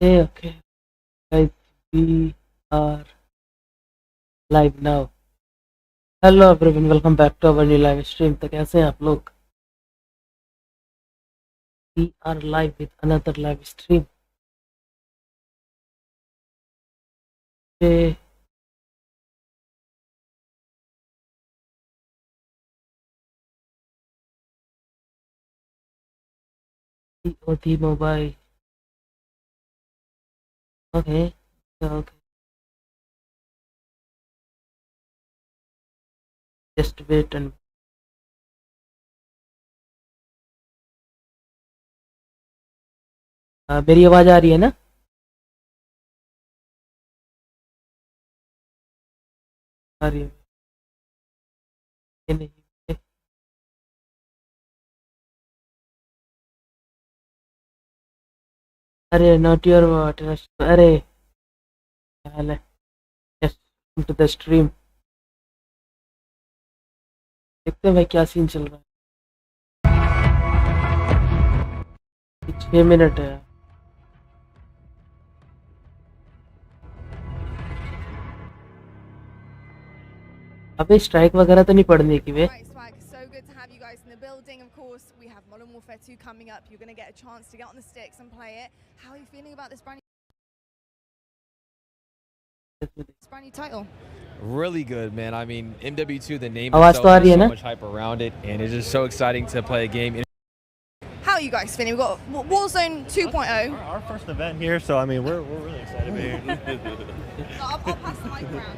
Okay, guys, we are live now. Hello everyone, welcome back to our new live stream. तो कैसे हैं आप लोग? We are live with another live stream. Okay, COD mobile. Okay, okay. Just wait and मेरी आवाज आ रही है ना? आ रही है कि नहीं? अरे not your water. अरे क्या हाल है? Yes, welcome to the stream. देखते हैं भाई क्या सीन चल रहा है. 6 मिनट है. अबे स्ट्राइक वगैरह तो नहीं पड़ने की वे. Right, Swag, so good to have you guys in the building. Of course, we have Modern Warfare 2 coming up. You're going to get a chance to get on the sticks and play it. How are you feeling about this brand new title? Really good, man. I mean, MW2, the name आवाज तो आ itself रही है has ना? so much hype around it, and it's just so exciting to play a game. How are you guys feeling? We've got Warzone 2.0. Our first event here, so I mean, we're really excited to be here. I'll pass the mic around.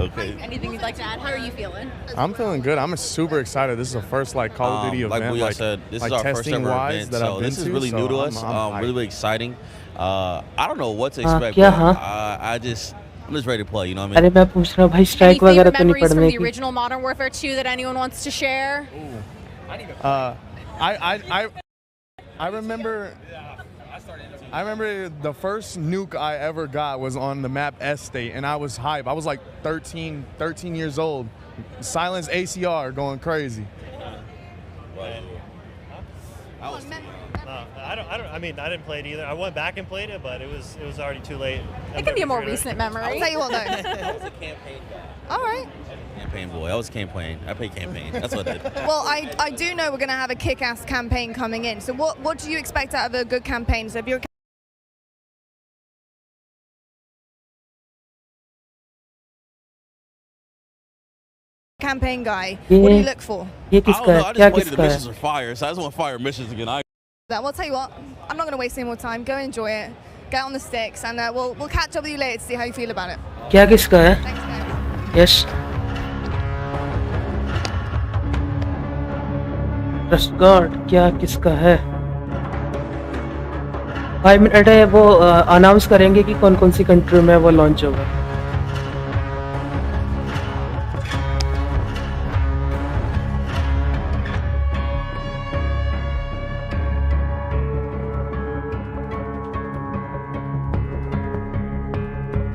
Okay. Anything you'd like to add? How are you feeling? I'm feeling good. I'm super excited. This is the first Call of Duty like event. Booyah said, this is our first testing ever wise event, that so I've been this is to, really so new to I'm- us. I'm hyped. Really exciting. I don't know what to हाँ, expect. क्या But हाँ? I'm just ready to play. You know what I mean? अरे मैं पूछ रहा हूँ भाई Any strike favorite वगैरह तो नहीं memories from पड़ने the की. original Modern Warfare 2 that anyone wants to share? Uh, I remember. I remember the first nuke I ever got was on the map Estate, and I was hype. I was like 13 years old. Silence ACR going crazy. I mean, I didn't play it either. I went back and played it, but it was already too late. It can be a more MW3. recent I'll memory. tell you what, though. I was a campaign guy. All right. Campaign boy. I was campaign. I played campaign. That's what I did. Well, I do know we're going to have a kick-ass campaign coming in. So what do you expect out of a good campaign? So if you're a campaign guy, what do you look for? ये I किसका don't know. है? I क्या just played the किसका है? missions are fire, so I just want fire missions again. Well, I'll tell you what, I'm not going to waste any more time. Go enjoy it. Get on the sticks, and we'll catch up with you later to see how you feel about it. क्या किसका है? Thanks, guys. Yes. Trust God क्या किसका है? 5 minute है. वो announce करेंगे कि कौन कौन सी कंट्री में वो लॉन्च होगा.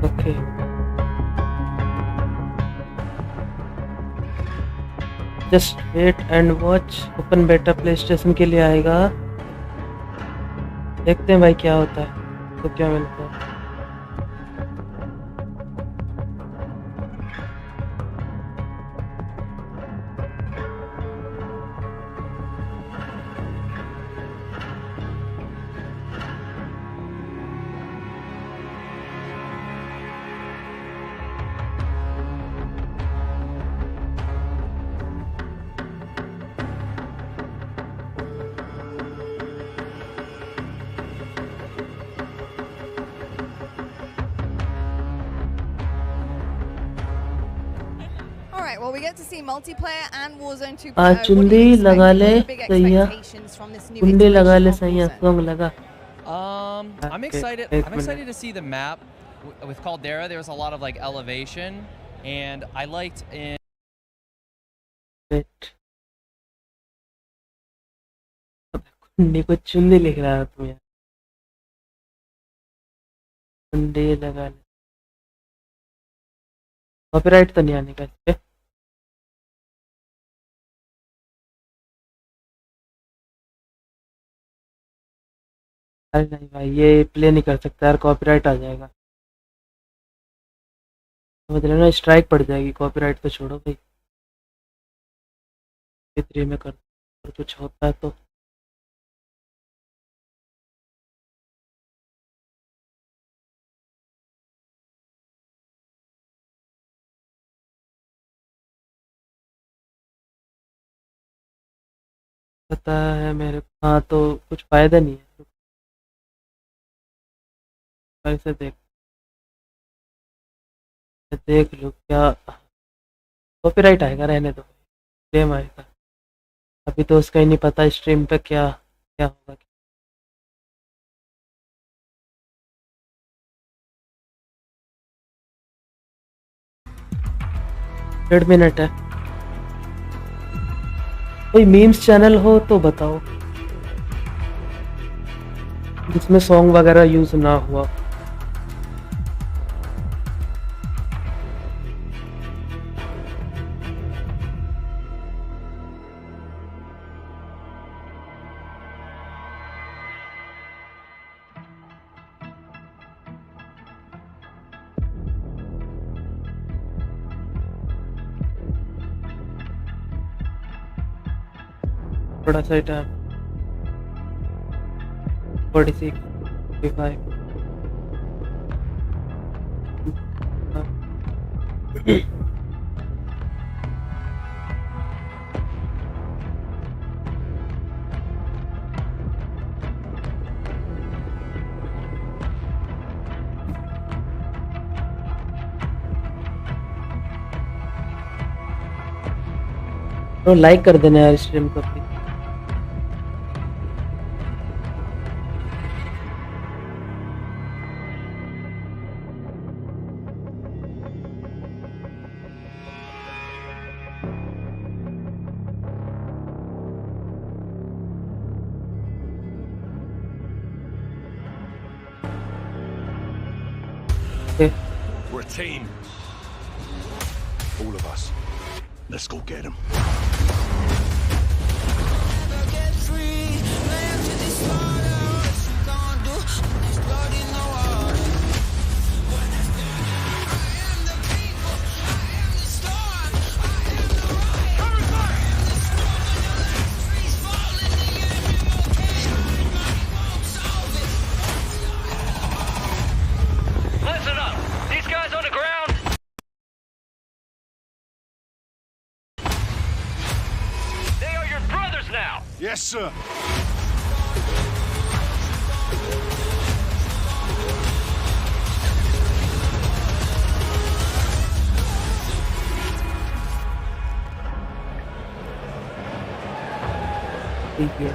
Okay. Just wait and watch. Open beta PlayStation के लिए आएगा. देखते हैं भाई क्या होता है तो क्या मिलता है. All right, well, we get to see multiplayer and Warzone 2.0. आज What do you चुंडी expect? लगा What ले are the big सैया. expectations from this new चुंडी लगा ले iteration of सैया. Warzone? सॉन्ग लगा. I'm Okay, excited. एक I'm minute. excited to see the map with Caldera. There was a lot of elevation, and I liked in. Wait. चुंडी को चुंडी लिख रहा है तुम यार. चुंडी लगा ले. कॉपीराइट तो नहीं आने का इस पे. अरे नहीं भाई, ये प्ले नहीं कर सकता यार, कॉपीराइट आ जाएगा। समझ रहे हो ना, स्ट्राइक पड़ जाएगी। कॉपीराइट तो छोड़ो भाई, थ्री में कर और कुछ होता है तो। पता है मेरे को। हाँ तो कुछ फायदा नहीं है, ऐसे देख लो क्या। कॉपीराइट आएगा, रहने दो, क्लेम आएगा। अभी तो उसका ही नहीं पता स्ट्रीम पे क्या क्या होगा। डेढ़ मिनट है। कोई मीम्स चैनल हो तो बताओ जिसमें सॉन्ग वगैरह यूज ना हुआ। थोड़ा सा टाइम 46 55 तो लाइक कर देना यार स्ट्रीम को please. We're a team. All of us. Let's go get him. Listen up! These guys on the ground! They are your brothers now! Yes, sir. ठीक है।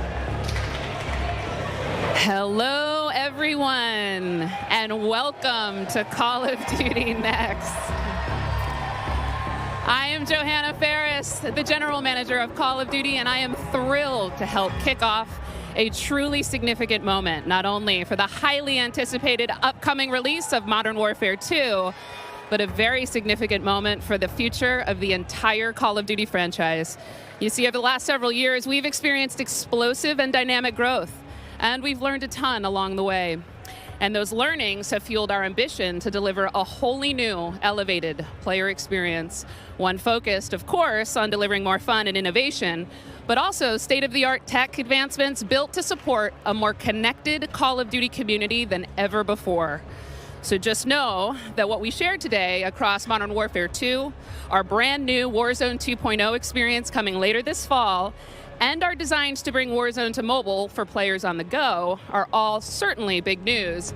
Hello, everyone, and welcome to Call of Duty Next. I am Johanna Ferris, the General Manager of Call of Duty, and I am thrilled to help kick off a truly significant moment, not only for the highly anticipated upcoming release of Modern Warfare 2, but a very significant moment for the future of the entire Call of Duty franchise. You see, over the last several years, we've experienced explosive and dynamic growth, and we've learned a ton along the way. And those learnings have fueled our ambition to deliver a wholly new, elevated player experience. One focused, of course, on delivering more fun and innovation, but also state-of-the-art tech advancements built to support a more connected Call of Duty community than ever before. So just know that what we shared today across Modern Warfare 2, our brand new Warzone 2.0 experience coming later this fall, and our designs to bring Warzone to mobile for players on the go are all certainly big news.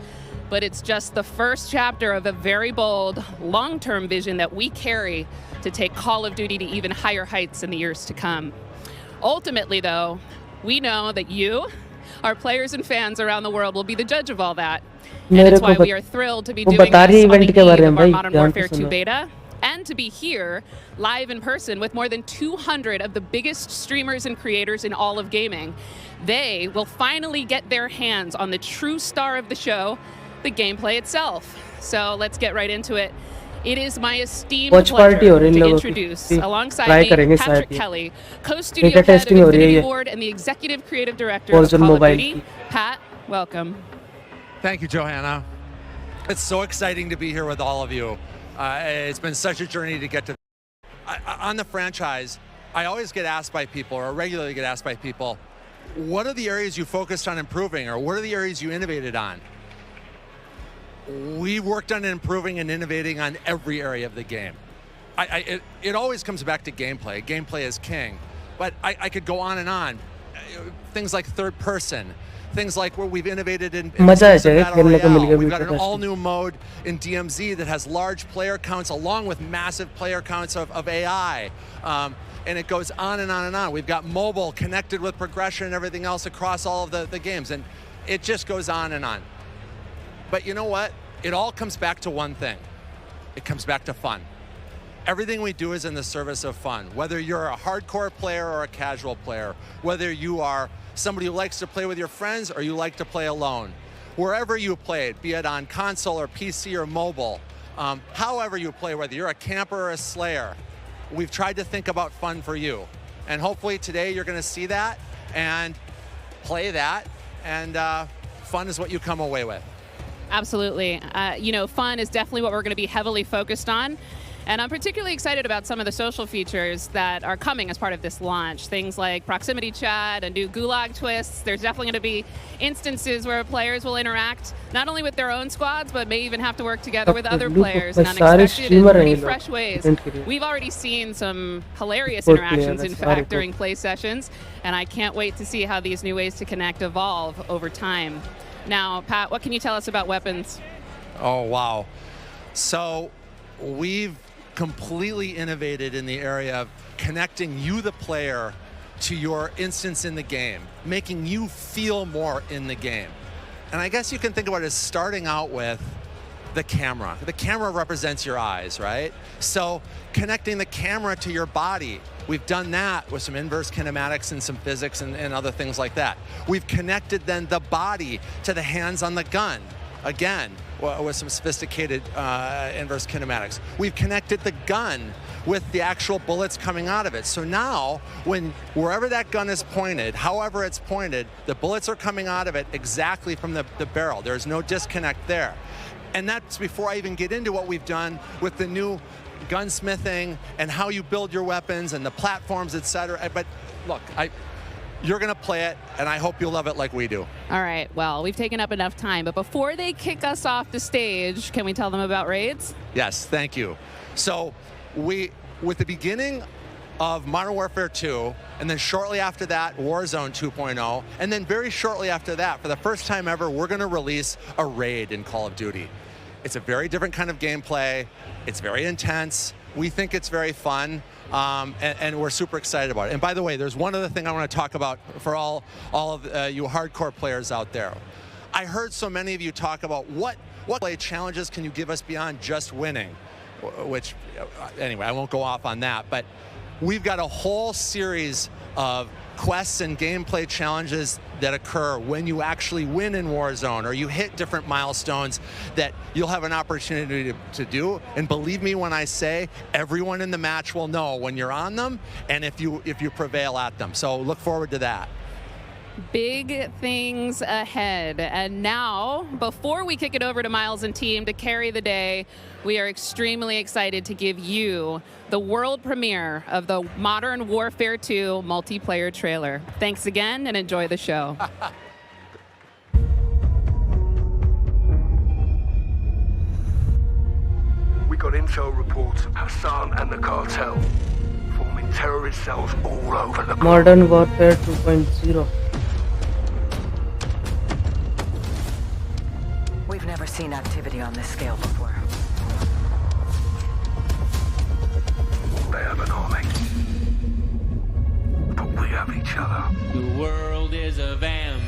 But it's just the first chapter of a very bold, long-term vision that we carry to take Call of Duty to even higher heights in the years to come. Ultimately, though, we know that you, our players and fans around the world, will be the judge of all that. And it's why we are thrilled to be doing this on the eve of our Modern Warfare 2 beta, and to be here live in person with more than 200 of the biggest streamers and creators in all of gaming. They will finally get their hands on the true star of the show, the gameplay itself. So let's get right into it. It is my esteemed pleasure to introduce, alongside me, Patrick Kelly, co-studio head of Infinity Ward and the executive creative director of Call of Duty. Pat, Welcome. Thank you, Johanna. It's so exciting to be here with all of you. It's been such a journey to get to. On the franchise, I always get asked by people, or regularly get asked by people, what are the areas you focused on improving, or what are the areas you innovated on? We worked on improving and innovating on every area of the game. It always comes back to gameplay. Gameplay is king. But I could go on and on. Things like third person, things like where we've innovated in Battle Royale. We've got an all-new mode in DMZ that has large player counts along with massive player counts of AI. And it goes on and on and on. We've got mobile connected with progression and everything else across all of the games. And it just goes on and on. But you know what? It all comes back to one thing. It comes back to fun. Everything we do is in the service of fun. Whether you're a hardcore player or a casual player, whether you are somebody who likes to play with your friends or you like to play alone, wherever you play it, be it on console or PC or mobile, however you play, whether you're a camper or a slayer, we've tried to think about fun for you. And hopefully today you're going to see that and play that, and fun is what you come away with. Absolutely. You know, fun is definitely what we're going to be heavily focused on. And I'm particularly excited about some of the social features that are coming as part of this launch. Things like proximity chat and new gulag twists. There's definitely going to be instances where players will interact not only with their own squads, but may even have to work together with other players in unexpected and pretty fresh ways. We've already seen some hilarious interactions, in fact, during play sessions. And I can't wait to see how these new ways to connect evolve over time. Now, Pat, what can you tell us about weapons? Oh, wow. So we've completely innovated in the area of connecting you, the player, to your instance in the game, making you feel more in the game. And I guess you can think about it as starting out with the camera. The camera represents your eyes, right? So connecting the camera to your body, we've done that with some inverse kinematics and some physics and other things like that. We've connected then the body to the hands on the gun, again, with some sophisticated inverse kinematics. We've connected the gun with the actual bullets coming out of it. So now, wherever that gun is pointed, however it's pointed, the bullets are coming out of it exactly from the barrel. There's no disconnect there. And that's before I even get into what we've done with the new gunsmithing and how you build your weapons and the platforms, etc. But look, you're going to play it, and I hope you'll love it like we do. All right, well, we've taken up enough time, but before they kick us off the stage, can we tell them about raids? Yes, thank you. So with the beginning of Modern Warfare 2, and then shortly after that, Warzone 2.0, and then very shortly after that, for the first time ever, we're going to release a raid in Call of Duty. It's a very different kind of gameplay. It's very intense. We think it's very fun. And we're super excited about it. And by the way, there's one other thing I want to talk about for all of you hardcore players out there. I heard so many of you talk about what play challenges can you give us beyond just winning, which, anyway, I won't go off on that. But we've got a whole series of quests and gameplay challenges that occur when you actually win in Warzone or you hit different milestones that you'll have an opportunity to do. And believe me when I say everyone in the match will know when you're on them and if you prevail at them. So look forward to that. Big things ahead. And now, before we kick it over to Miles and team to carry the day, we are extremely excited to give you the world premiere of the Modern Warfare 2 multiplayer trailer. Thanks again and enjoy the show. We got intel reports of Hassan and the cartel forming terrorist cells all over the Modern Warfare 2.0. We've never seen activity on this scale before. They have an army, but we have each other. The world is a vampire.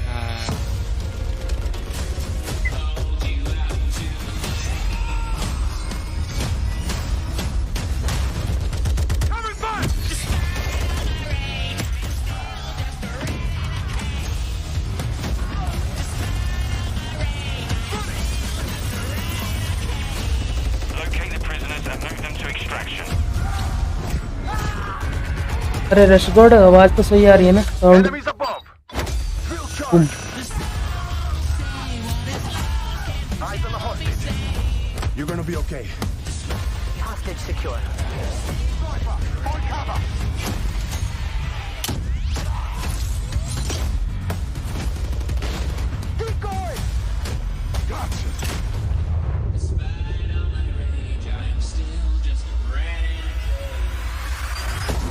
अरे रशगोड आवाज तो सही आ रही है ना sound Eyes on the hostage. You're gonna be okay. Hostage secure. Sniper, find cover. Keep going. Gotcha.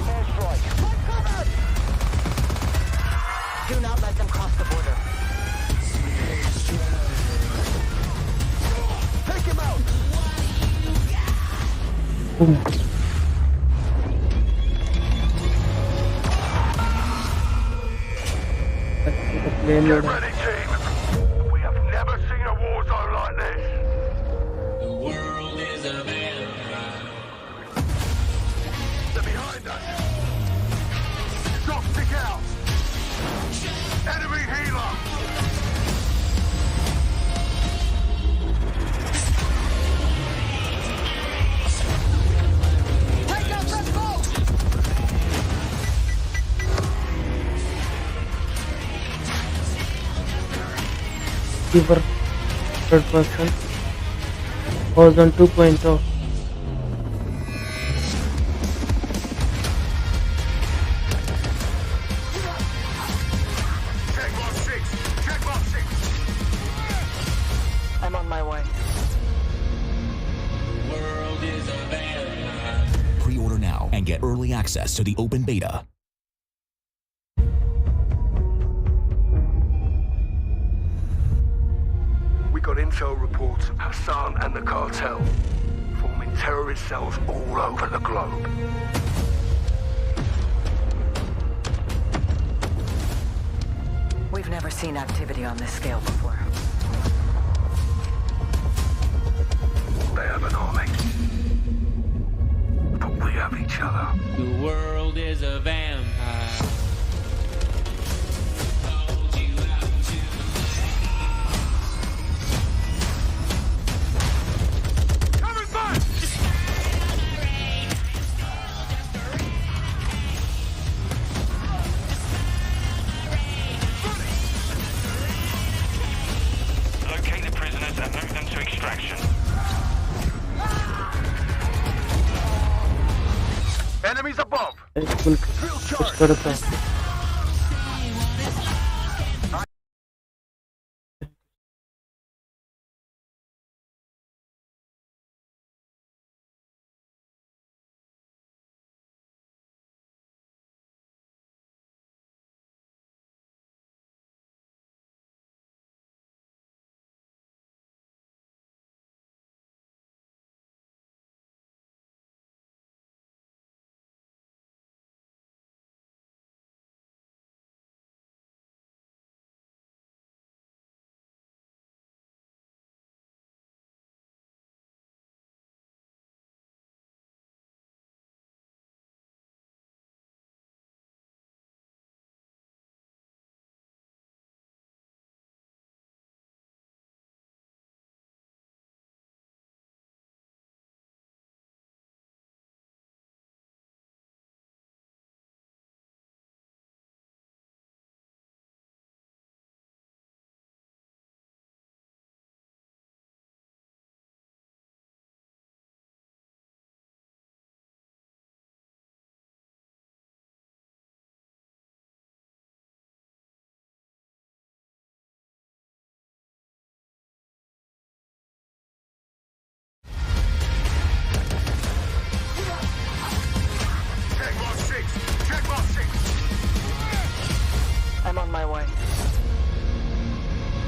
Airstrike. Find cover. Do not let them cross the border. Take him out. Plane Get loader. ready, team. We have never seen a war zone like this. The world is a vampire. They're behind us. Shock stick out. Enemy healer. Take out that boat. Keeper, third person. Warzone 2.0. Check box 6. Check box 6. I'm on my way. The world is a vampire. Pre-order now and get early access to the open beta. We got intel reports of Hassan and the cartel forming terrorist cells all over the globe. We've never seen activity on this scale before. They have an army. But we have each other. The world is a vampire. Hold you out to Coming back! Locate the prisoners and move them to extraction. Enemies above! Full Drill charge! push करता Check box 6! Check box 6! I'm on my way.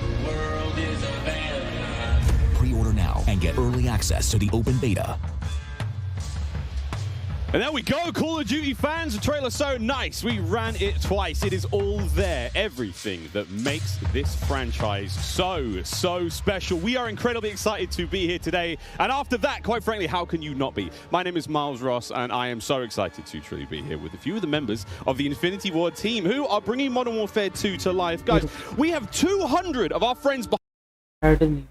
the world is a vampire. Pre-order now and get early access to the open beta. And there we go, Call of Duty fans. The trailer's so nice. We ran it twice. It is all there. Everything that makes this franchise so special. We are incredibly excited to be here today. And after that, quite frankly, how can you not be? My name is Miles Ross, and I am so excited to truly be here with a few of the members of the Infinity Ward team who are bringing Modern Warfare 2 to life. Guys, we have 200 of our friends behind.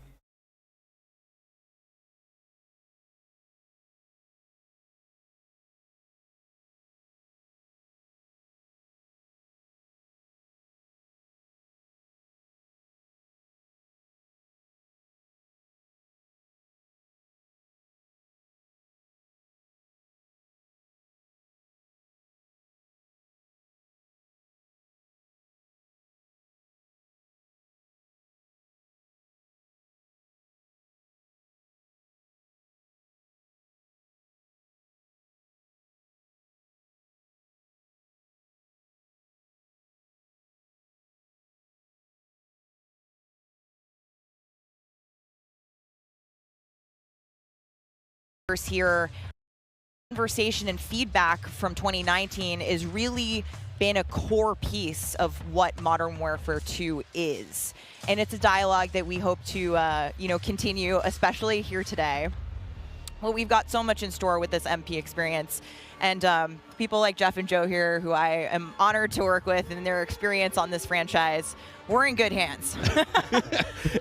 here, conversation and feedback from 2019 is really been a core piece of what Modern Warfare 2 is. And it's a dialogue that we hope to continue, especially here today. Well, we've got so much in store with this MP experience. And people like Jeff and Joe here, who I am honored to work with, and their experience on this franchise, we're in good hands.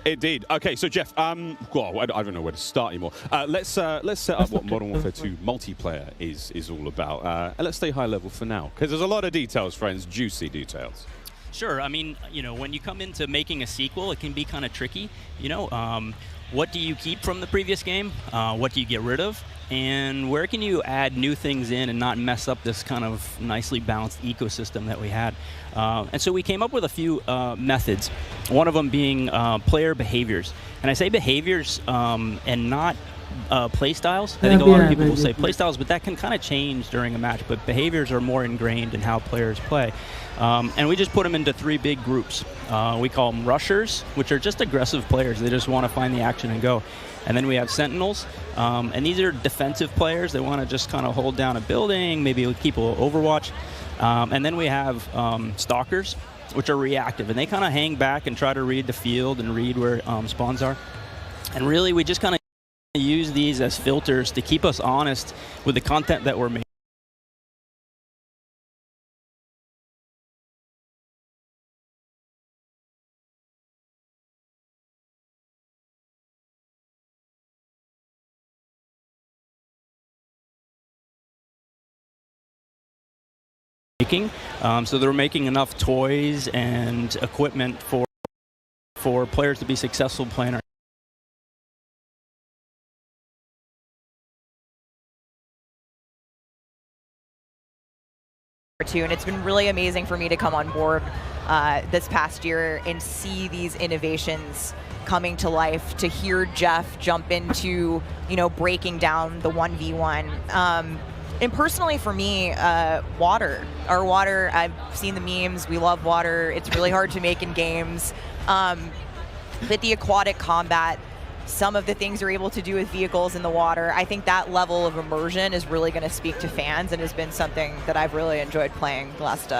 Indeed. Okay, so Jeff, well, I don't know where to start anymore. Let's set up what Modern Warfare 2 multiplayer is all about. And let's stay high level for now, because there's a lot of details, friends, juicy details. Sure. I mean, when you come into making a sequel, it can be kind of tricky. What do you keep from the previous game? What do you get rid of? And where can you add new things in and not mess up this kind of nicely balanced ecosystem that we had? And so we came up with a few methods, one of them being player behaviors. And I say behaviors and not play styles. I think a lot of people will say play styles, but that can kind of change during a match. But behaviors are more ingrained in how players play. And we just put them into 3 big groups. We call them rushers, which are just aggressive players. They just want to find the action and go. And then we have sentinels, and these are defensive players. They want to just kind of hold down a building, maybe keep a little overwatch. And then we have stalkers, which are reactive, and they kind of hang back and try to read the field and read where spawns are. And really, we just kind of use these as filters to keep us honest with the content that we're making. So they're making enough toys and equipment for players to be successful playing our too, and it's been really amazing for me to come on board this past year and see these innovations coming to life, to hear Jeff jump into breaking down the 1v1. And personally for me, water. Our water, I've seen the memes, we love water. It's really hard to make in games. But the aquatic combat, some of the things you're able to do with vehicles in the water, I think that level of immersion is really going to speak to fans and has been something that I've really enjoyed playing the last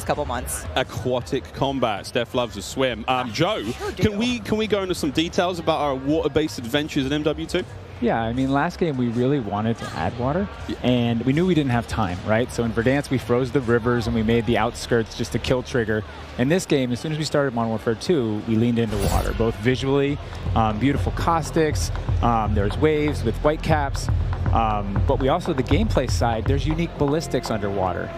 couple months. Aquatic combat. Steph loves to swim. Joe, sure can we go into some details about our water-based adventures in MW2? Yeah, I mean, last game we really wanted to add water, and we knew we didn't have time, right? So in Verdansk, we froze the rivers and we made the outskirts just a kill trigger. In this game, as soon as we started Modern Warfare 2, we leaned into water, both visually, beautiful caustics, there's waves with white caps, but we also, the gameplay side, there's unique ballistics underwater.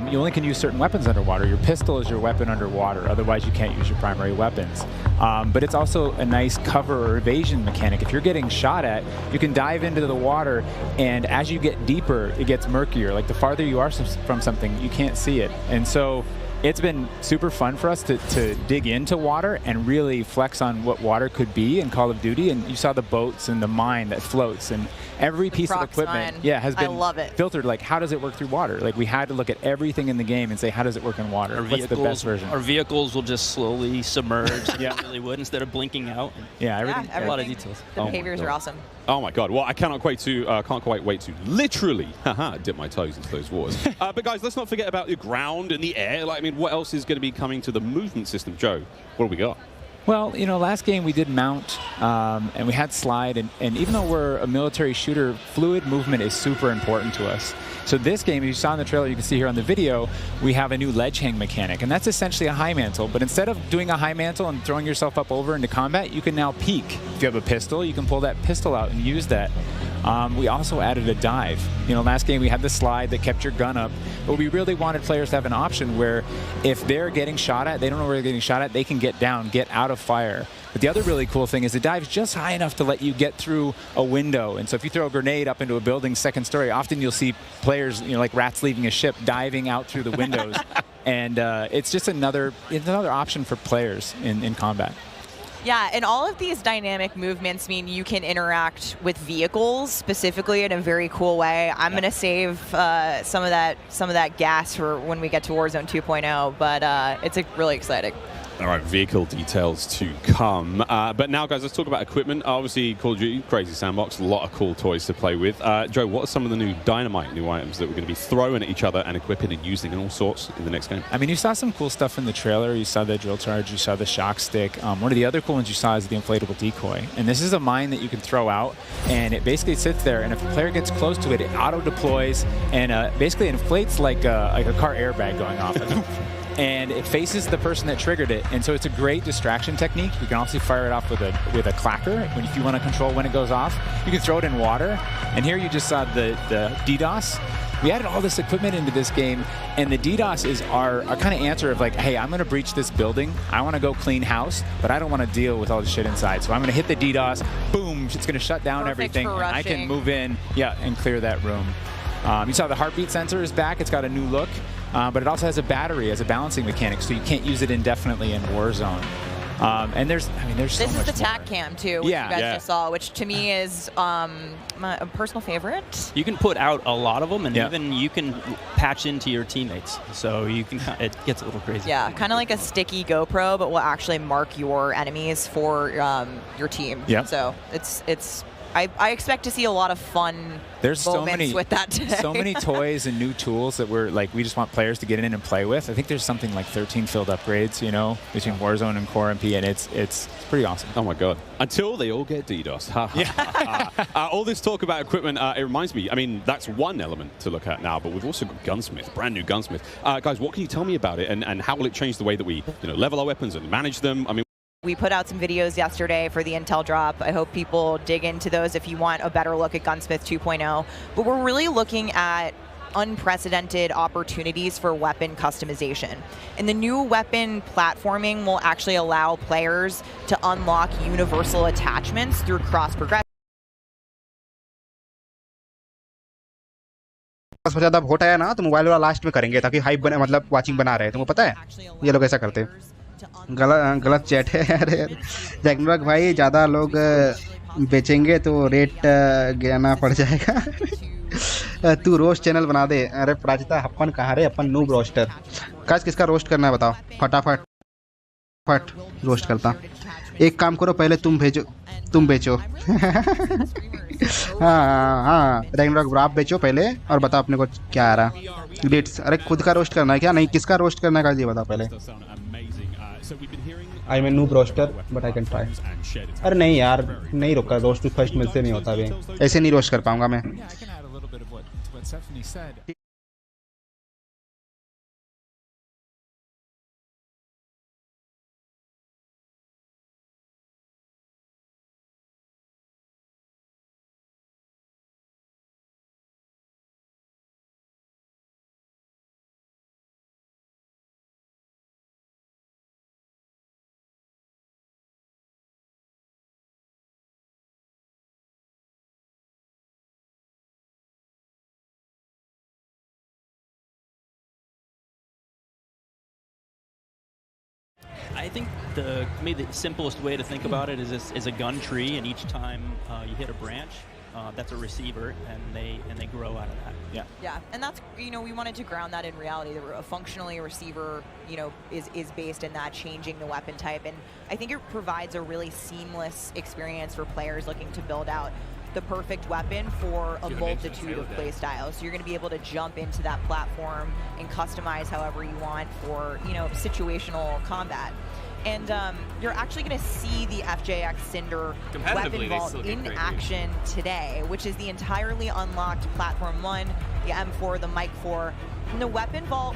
You only can use certain weapons underwater. Your pistol is your weapon underwater, otherwise you can't use your primary weapons. But it's also a nice cover or evasion mechanic. If you're getting shot at, you can dive into the water, and as you get deeper, it gets murkier. Like the farther you are from something, you can't see it. And so it's been super fun for us to dig into water and really flex on what water could be in Call of Duty. And you saw the boats and the mine that floats, and every piece of equipment has been filtered. Like, how does it work through water? Like, we had to look at everything in the game and say, how does it work in water? What's the best version? Our vehicles will just slowly submerge. Yeah, they really would, instead of blinking out. Yeah, everything. A lot of details. The behaviors are awesome. Oh my God! Well, I can't quite wait to literally dip my toes into those waters. But guys, let's not forget about the ground and the air. Like, I mean, what else is going to be coming to the movement system? Joe, what do we got? Well, last game we did mount, and we had slide, and even though we're a military shooter, fluid movement is super important to us. So this game, as you saw in the trailer, you can see here on the video, we have a new ledge hang mechanic, and that's essentially a high mantle. But instead of doing a high mantle and throwing yourself up over into combat, you can now peek. If you have a pistol, you can pull that pistol out and use that. We also added a dive. Last game we had the slide that kept your gun up, but we really wanted players to have an option where if they're getting shot at, they don't know where they're getting shot at, they can get down, get out of fire. But the other really cool thing is the dive's just high enough to let you get through a window. And so if you throw a grenade up into a building's second story, often you'll see players, like rats leaving a ship, diving out through the windows. And it's just another option for players in combat. Yeah, and all of these dynamic movements mean you can interact with vehicles specifically in a very cool way. I'm going to save some of that gas for when we get to Warzone 2.0, but it's really exciting. All right, vehicle details to come. But now, guys, let's talk about equipment. Obviously, Call of Duty, crazy sandbox, a lot of cool toys to play with. Joe, what are some of the new dynamite new items that we're going to be throwing at each other and equipping and using and all sorts in the next game? I mean, you saw some cool stuff in the trailer. You saw the drill charge, you saw the shock stick. One of the other cool ones you saw is the inflatable decoy. And this is a mine that you can throw out, and it basically sits there, and if a player gets close to it, it auto-deploys and basically inflates like a car airbag going off. And it faces the person that triggered it, and so it's a great distraction technique. You can also fire it off with a clacker if you want to control when it goes off. You can throw it in water, and here you just saw the DDoS. We added all this equipment into this game, and the DDoS is our kind of answer of like, hey, I'm going to breach this building. I want to go clean house, but I don't want to deal with all the shit inside. So I'm going to hit the DDoS. Boom! It's going to shut down everything. And I can move in, and clear that room. You saw the heartbeat sensor is back. It's got a new look. But it also has a battery as a balancing mechanic, so you can't use it indefinitely in Warzone. And there's so much more. This is the TAC cam too, which you guys just saw, which to me is my personal favorite. You can put out a lot of them, and even you can patch into your teammates, so you can. It gets a little crazy. Yeah, kind of like a sticky GoPro, but will actually mark your enemies for your team. Yeah. So it's. I expect to see a lot of fun moments with that today. So many toys and new tools that we just want players to get in and play with. I think there's something like 13 field upgrades, between Warzone and Core MP, and it's pretty awesome. Oh my god! Until they all get DDoS. All this talk about equipment, it reminds me. I mean, that's one element to look at now, but we've also got Gunsmith, brand new Gunsmith. Guys, what can you tell me about it, and how will it change the way that we level our weapons and manage them? I mean. We put out some videos yesterday for the Intel drop. I hope people dig into those if you want a better look at Gunsmith 2.0. But we're really looking at unprecedented opportunities for weapon customization. And the new weapon platforming will actually allow players to unlock universal attachments through cross-progression. सबसे ज़्यादा vote आया ना तो mobile वाला last में करेंगे ताकि hype बने, मतलब वाचिंग बना रहे हैं। तुमको पता है ये लोग ऐसा करते हैं। गलत चैट है। अरे जैगनुराग भाई, ज़्यादा लोग बेचेंगे तो रेट गिराना पड़ जाएगा। तू रोस्ट चैनल बना दे। अरे प्राचिता, अपन कहाँ रे, अपन नूब रोस्टर। काश किसका रोस्ट करना है बताओ, फटाफट फट रोस्ट करता। एक काम करो, पहले तुम बेचो। हाँ, जैगनुराग आप बेचो पहले और बताओ अपने को क्या आ रहा। ग्लिट्स, अरे खुद का रोस्ट करना है क्या? नहीं, किसका रोस्ट करना है ये बताओ पहले। I mean noob roster but I can try. अरे नहीं यार, नहीं रुका, रोस्ट टू फर्स्ट मिल से नहीं होता भाई, ऐसे नहीं रोस्ट कर पाऊंगा मैं। I think maybe the simplest way to think about it is a gun tree, and each time you hit a branch, that's a receiver, and they grow out of that. Yeah, and that's, we wanted to ground that in reality. Functionally, a receiver, is based in that, changing the weapon type, and I think it provides a really seamless experience for players looking to build out the perfect weapon for a multitude of play styles. So you're going to be able to jump into that platform and customize however you want for, situational combat. And you're actually going to see the FJX Cinder weapon vault in action today, which is the entirely unlocked Platform 1, the M4, the Mic 4. And the weapon vault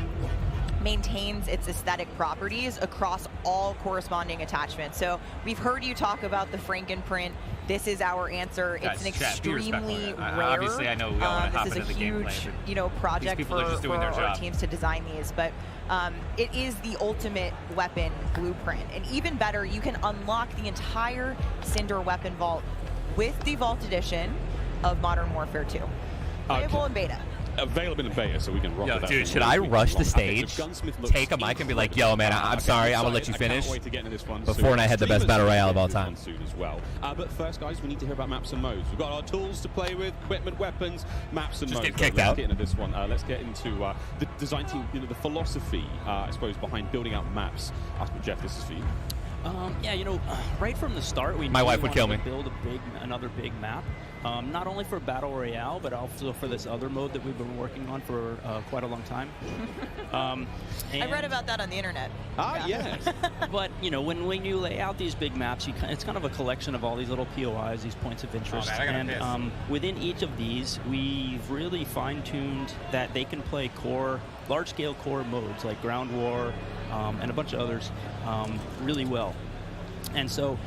maintains its aesthetic properties across all corresponding attachments. So we've heard you talk about the Frankenprint. This is our answer. It's an extremely rare. Obviously, I know we all want to this happen is in a the huge, gameplay. Project for our teams to design these, but it is the ultimate weapon blueprint. And even better, you can unlock the entire Cinder weapon vault with the Vault Edition of Modern Warfare 2. Playable in beta. available in beta, so we can rock Yo, with that. dude, for should a I week rush the long. stage, Okay, so Gunsmith looks take a mic and be like, yo, man, I'm okay, sorry, I'm excited. gonna let you I finish can't wait to get into this one before soon. I had the best Streamers battle are royale gonna of all get time. this one soon as well. But first, guys, we need to hear about maps and modes. We've got our tools to play with, equipment, weapons, maps and Just modes. get kicked Let's out. get into this one. Let's get into the design team, the philosophy, I suppose, behind building out maps. Jeff, this is for you. Yeah, right from the start, we My knew wife we would kill wanted me. to build another big map. Not only for Battle Royale, but also for this other mode that we've been working on for quite a long time. I read about that on the internet. Yes. But, when you lay out these big maps, it's kind of a collection of all these little POIs, these points of interest. man, I gotta And within each of these, we've really fine-tuned that they can play large-scale core modes like Ground War and a bunch of others really well. And so,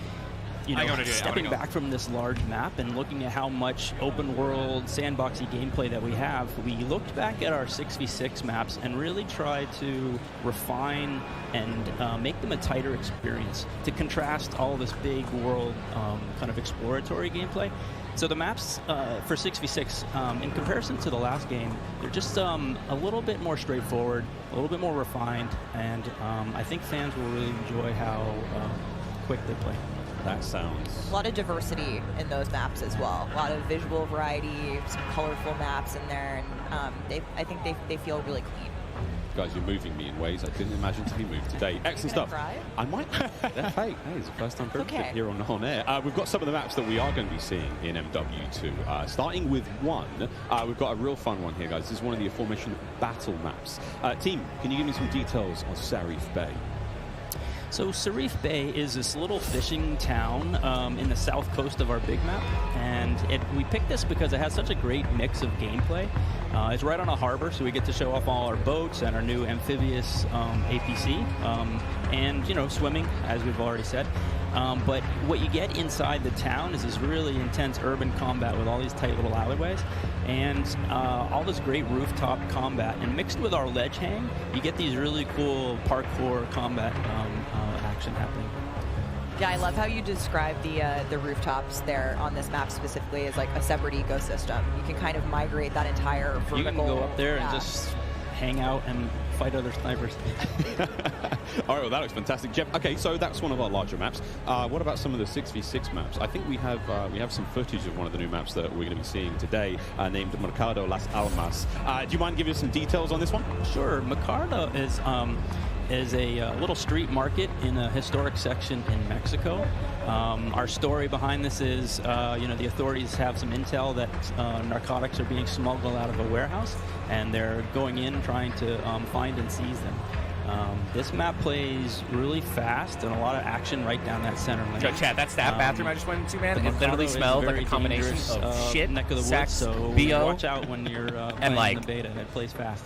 stepping back from this large map and looking at how much open world sandboxy gameplay that we have, we looked back at our 6v6 maps and really tried to refine and make them a tighter experience to contrast all this big world kind of exploratory gameplay. So the maps for 6v6, in comparison to the last game, they're just a little bit more straightforward, a little bit more refined, and I think fans will really enjoy how quick they play. That sounds... A lot of diversity in those maps as well. A lot of visual variety, some colorful maps in there, and I think they feel really clean. Guys, you're moving me in ways I didn't imagine to be moved today. Excellent stuff. Cry? I might. That's hey, it's the first time Okay. here on air. We've got some of the maps that we are going to be seeing in MW2. Starting with one, we've got a real fun one here, guys. This is one of the aforementioned battle maps. Team, can you give me some details on Sarif Bay? So Sarif Bay is this little fishing town in the south coast of our big map, and we picked this because it has such a great mix of gameplay. It's right on a harbor, so we get to show off all our boats and our new amphibious APC, and swimming, as we've already said. But what you get inside the town is this really intense urban combat with all these tight little alleyways and all this great rooftop combat. And mixed with our ledge hang, you get these really cool parkour combat action happening. Yeah, I love how you describe the rooftops there on this map specifically as like a separate ecosystem. You can kind of migrate that entire vertical... You can go up there and just hang out and fight other snipers. All right, well, that looks fantastic. Jeff, okay, so that's one of our larger maps. What about some of the 6v6 maps? I think we have some footage of one of the new maps that we're going to be seeing today, named Mercado Las Almas. Do you mind giving us some details on this one? Sure. Mercado is a little street market in a historic section in Mexico. Our story behind this is, the authorities have some intel that narcotics are being smuggled out of a warehouse, and they're going in trying to find and seize them. This map plays really fast and a lot of action right down that center lane. Yo, Chad, that's that bathroom I just went into, man. It literally smelled like a combination of shit, neck of the sex, woods, so BO, watch out when you're playing like, in the beta. It plays fast.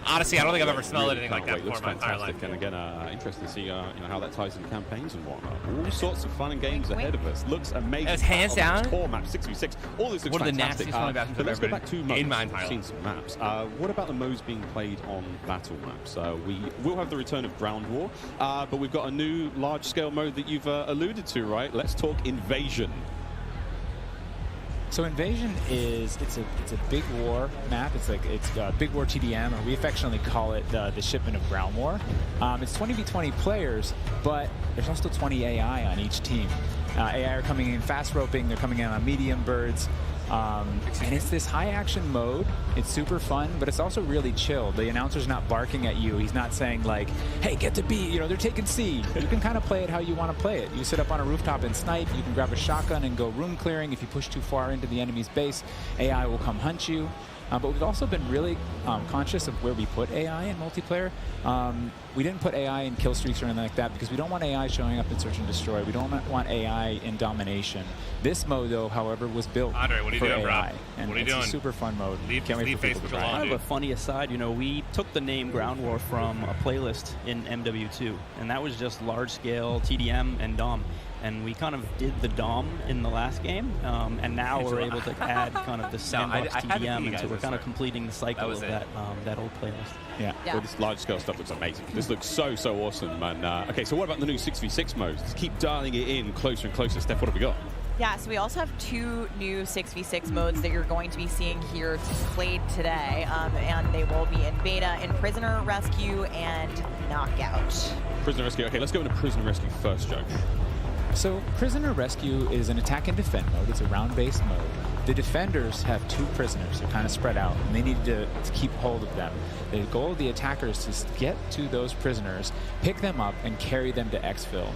Honestly, I don't think I've ever smelled anything like that Looks before in my entire life. fantastic, and again, interesting to see how that ties into campaigns and whatnot. All sorts of fun and games ahead of us. Looks amazing. It's hands down core map 6v6. All this looks one of the fantastic. nastiest fun battle But let's go back to modes. in my We've entire seen life. some maps. What about the modes being played on battle maps? We will have the return of Ground War, but we've got a new large-scale mode that you've alluded to, right? Let's talk Invasion. So Invasion is it's a big war map. It's big war TDM, or we affectionately call it the shipment of Ground War. It's 20v20 players, but there's also 20 AI on each team. AI are coming in fast roping. They're coming in on medium birds. And it's this high action mode. It's super fun, but it's also really chill. The announcer's not barking at you. He's not saying like, hey, get to B, they're taking C. You can kind of play it how you want to play it. You sit up on a rooftop and snipe. You can grab a shotgun and go room clearing. If you push too far into the enemy's base, AI will come hunt you. But we've also been really conscious of where we put AI in multiplayer. We didn't put AI in kill streaks or anything like that because we don't want AI showing up in search and destroy. We don't want AI in domination. This mode, though, however, was built Andre, what are you for doing, AI. Bro? And what are you it's doing? a super fun mode. Can't wait for people to try it. Kind of a funny aside, we took the name Ground War from a playlist in MW2, and that was just large-scale TDM and DOM. And we kind of did the DOM in the last game, and now we're able to add kind of the sandbox TDM, and so we're kind of completing the cycle of that old playlist. Yeah. Well, this large-scale stuff looks amazing. This looks so awesome, man. Okay, so what about the new 6v6 modes? Let's keep dialing it in closer and closer. Steph, what have we got? Yeah, so we also have 2 new 6v6 modes that you're going to be seeing here played today, and they will be in beta in Prisoner Rescue and Knockout. Prisoner Rescue. Okay, let's go into Prisoner Rescue first, Joe. So Prisoner Rescue is an attack and defend mode. It's a round-based mode. The defenders have 2 prisoners. They're kind of spread out, and they need to keep hold of them. The goal of the attackers is to get to those prisoners, pick them up, and carry them to exfil.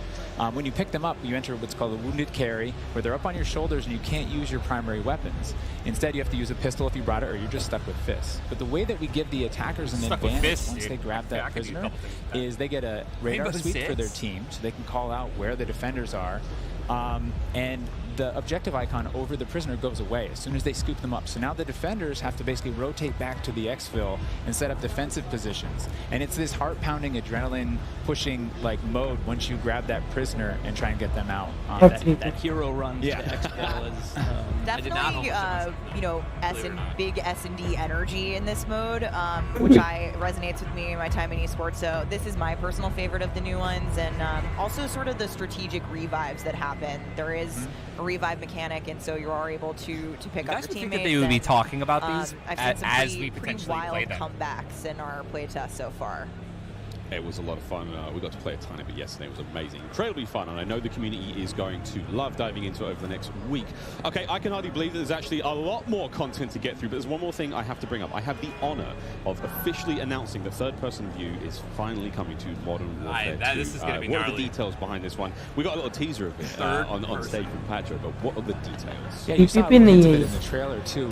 When you pick them up, you enter what's called a wounded carry, where they're up on your shoulders and you can't use your primary weapons. Instead, you have to use a pistol if you brought it, or you're just stuck with fists. But the way that we give the attackers an advantage once they grab that prisoner is they get a radar sweep for their team, so they can call out where the defenders are. And the objective icon over the prisoner goes away as soon as they scoop them up. So now the defenders have to basically rotate back to the exfil and set up defensive positions. And it's this heart-pounding, adrenaline-pushing like mode once you grab that prisoner and try and get them out. That hero run to exfil is definitely, you know, big S&D energy in this mode, which resonates with me in my time in esports. So this is my personal favorite of the new ones, and also sort of the strategic revives that happen. There is a revive mechanic, and so you are able to pick up your teammates. Think that they would be talking about these I've seen as some we pretty potentially wild play them? comebacks in our playtest so far. It was a lot of fun. We got to play a tiny bit yesterday. It was amazing. Incredibly fun, and I know the community is going to love diving into it over the next week. Okay, I can hardly believe that there's actually a lot more content to get through, but there's one more thing I have to bring up. I have the honor of officially announcing the third-person view is finally coming to Modern Warfare 2. This is going to be What are gnarly. the details behind this one? We got a little teaser of it on stage from Patrick, but what are the details? Yeah, you saw a little bit of it in the trailer too.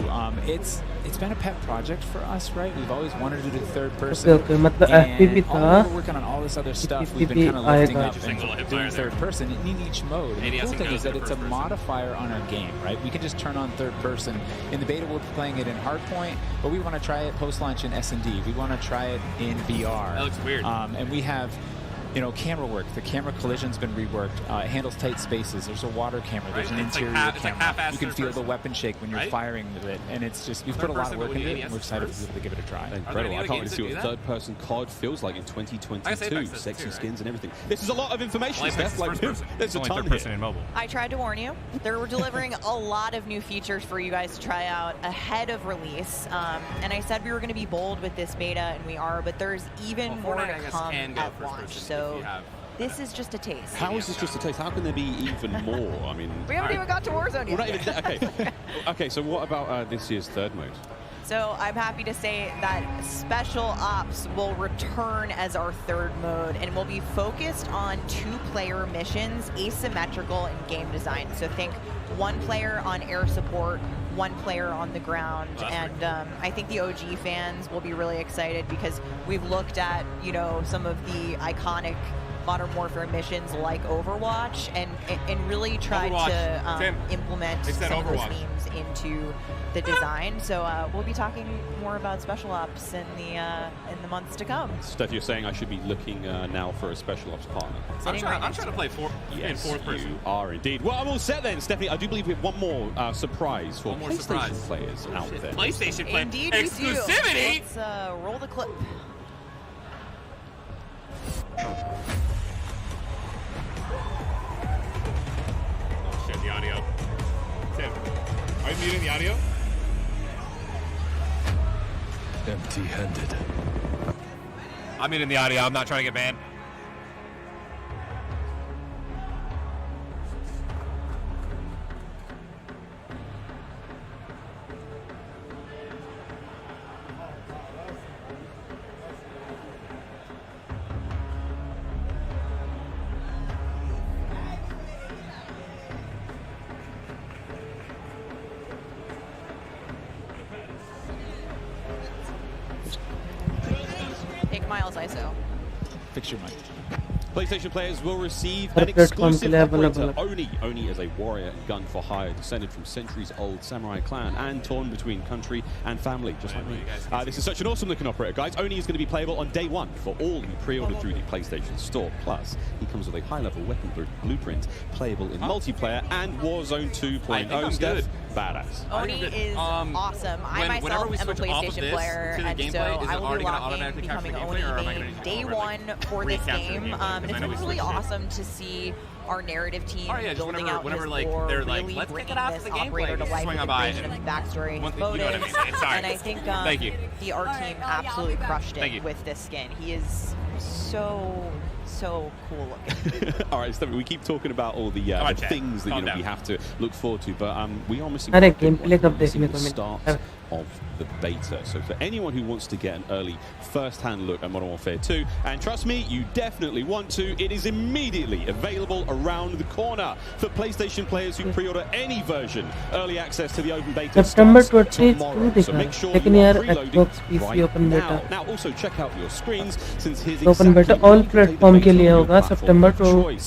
It's been a pet project for us, right? We've always wanted to do third person. Okay, मतलब FPP था. We're working on all this other stuff. We've been kind of lifting up and doing third person in each mode. And the cool thing is that it's a modifier on our game, right? We can just turn on third person. In the beta, we're playing it in hardpoint, but we want to try it post-launch in S&D. We want to try it in VR. That looks weird. And we have, you know, camera work. The camera collision's been reworked. It handles tight spaces. There's a water camera. There's an interior camera. You can feel the weapon shake when you're firing with it. And it's just, we've put a lot of work into it, and we're excited to be able to give it a try. Incredible. I can't wait to see what third-person COD feels like in 2022. Sexy skins and everything. This is a lot of information, Steph. Like, there's a ton in mobile. I tried to warn you. We're delivering a lot of new features for you guys to try out ahead of release. And I said we were going to be bold with this beta, and we are, but there's even more to come at launch. So this is just a taste. How is this just a taste? How can there be even more? I mean, we haven't even got to Warzone yet. Not even okay. Okay, so what about this year's third mode? So I'm happy to say that Special Ops will return as our third mode, and will be focused on 2-player missions, asymmetrical in game design. So think 1 player on air support, 1 player on the ground, and I think the OG fans will be really excited because we've looked at, you know, some of the iconic Modern Warfare missions like Overwatch, and really tried to implement some of those themes into the design. So we'll be talking more about Special Ops in the months to come. Steph, you're saying I should be looking now for a Special Ops partner. I'm trying to play in fourth person. You are indeed. Well, I'm all set then, Stephanie. I do believe we have one more surprise for PlayStation players out there. PlayStation players. Indeed, Exclusivity. Let's roll the clip. Oh shit, the audio. Tim, are you muting the audio? Empty-handed. I'm muting the audio. I'm not trying to get banned. Miles ISO. Fix your mic. PlayStation players will receive an exclusive operator, Oni is a warrior gun for hire, descended from centuries-old samurai clan and torn between country and family, just like me. This is such an awesome-looking operator, guys. Oni is going to be playable on day 1 for all who pre-order through the PlayStation Store. Plus, he comes with a high-level weapon blueprint, playable in multiplayer and Warzone 2.0. Steph, badass. Oni is awesome. I myself am a PlayStation player, and so I will be locking, becoming Oni main day one for this game. And it's been really awesome to see our narrative team building out his lore, really bringing this operator to life with the creation of his backstory, his motives. And I think the art team absolutely crushed it with this skin. He is so cool looking. All right, Stephanie, we keep talking about all the things that we have to look forward to, but we are missing the start of the beta. So for anyone who wants to get an early first-hand look at Modern Warfare 2, and trust me, you definitely want to, it is immediately available around the corner for PlayStation players who pre-order any version. Early access to the open beta September starts 20 tomorrow, so make sure लेकिन you यार are preloading Xbox PC right open beta now. Also check out your screens, since here's open beta all platform के लिए होगा September 24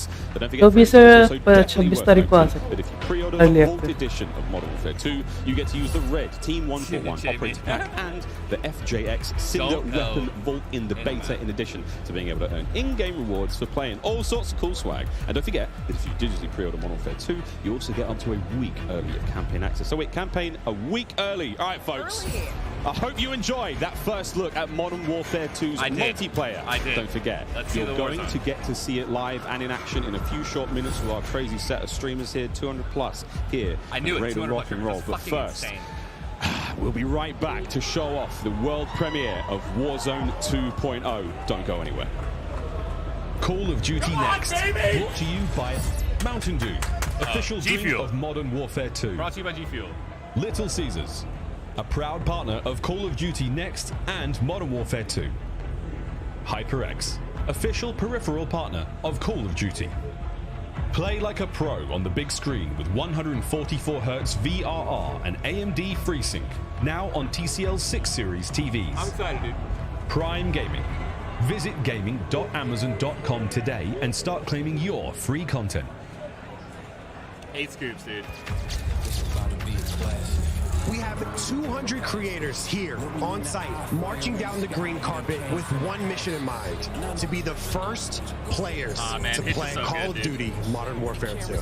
से 26 तारीख को आ सकता है. But if you pre-order the Vault edition of Modern Warfare 2, you get to use the red Team 141 operator pack and the FJX Cinder Weapon Vault in the beta, in addition to being able to earn in-game rewards for playing all sorts of cool swag. And don't forget that if you digitally pre-order Modern Warfare 2, you also get onto a week early of campaign access. So wait, campaign a week early. All right, folks. I hope you enjoyed that first look at Modern Warfare 2's multiplayer. I did. Don't forget, you're going to get to see it live and in action in a few short minutes with our crazy set of streamers here, 200 plus here. I knew it. Raid and Rock and Roll. But first, we'll be right back to show off the world premiere of Warzone 2.0. Don't go anywhere. Call of Duty Next, brought to you by Mountain Dew, official drink of Modern Warfare 2. Brought to you by G Fuel. Little Caesars, a proud partner of Call of Duty Next and Modern Warfare 2. HyperX, official peripheral partner of Call of Duty. Play like a pro on the big screen with 144Hz VRR and AMD FreeSync, now on TCL 6 Series TVs. I'm excited, dude. Prime Gaming. Visit gaming.amazon.com today and start claiming your free content. 8 scoops, dude. We have 200 creators here on site, marching down the green carpet with one mission in mind: to be the first players to play Call of Duty Modern Warfare 2.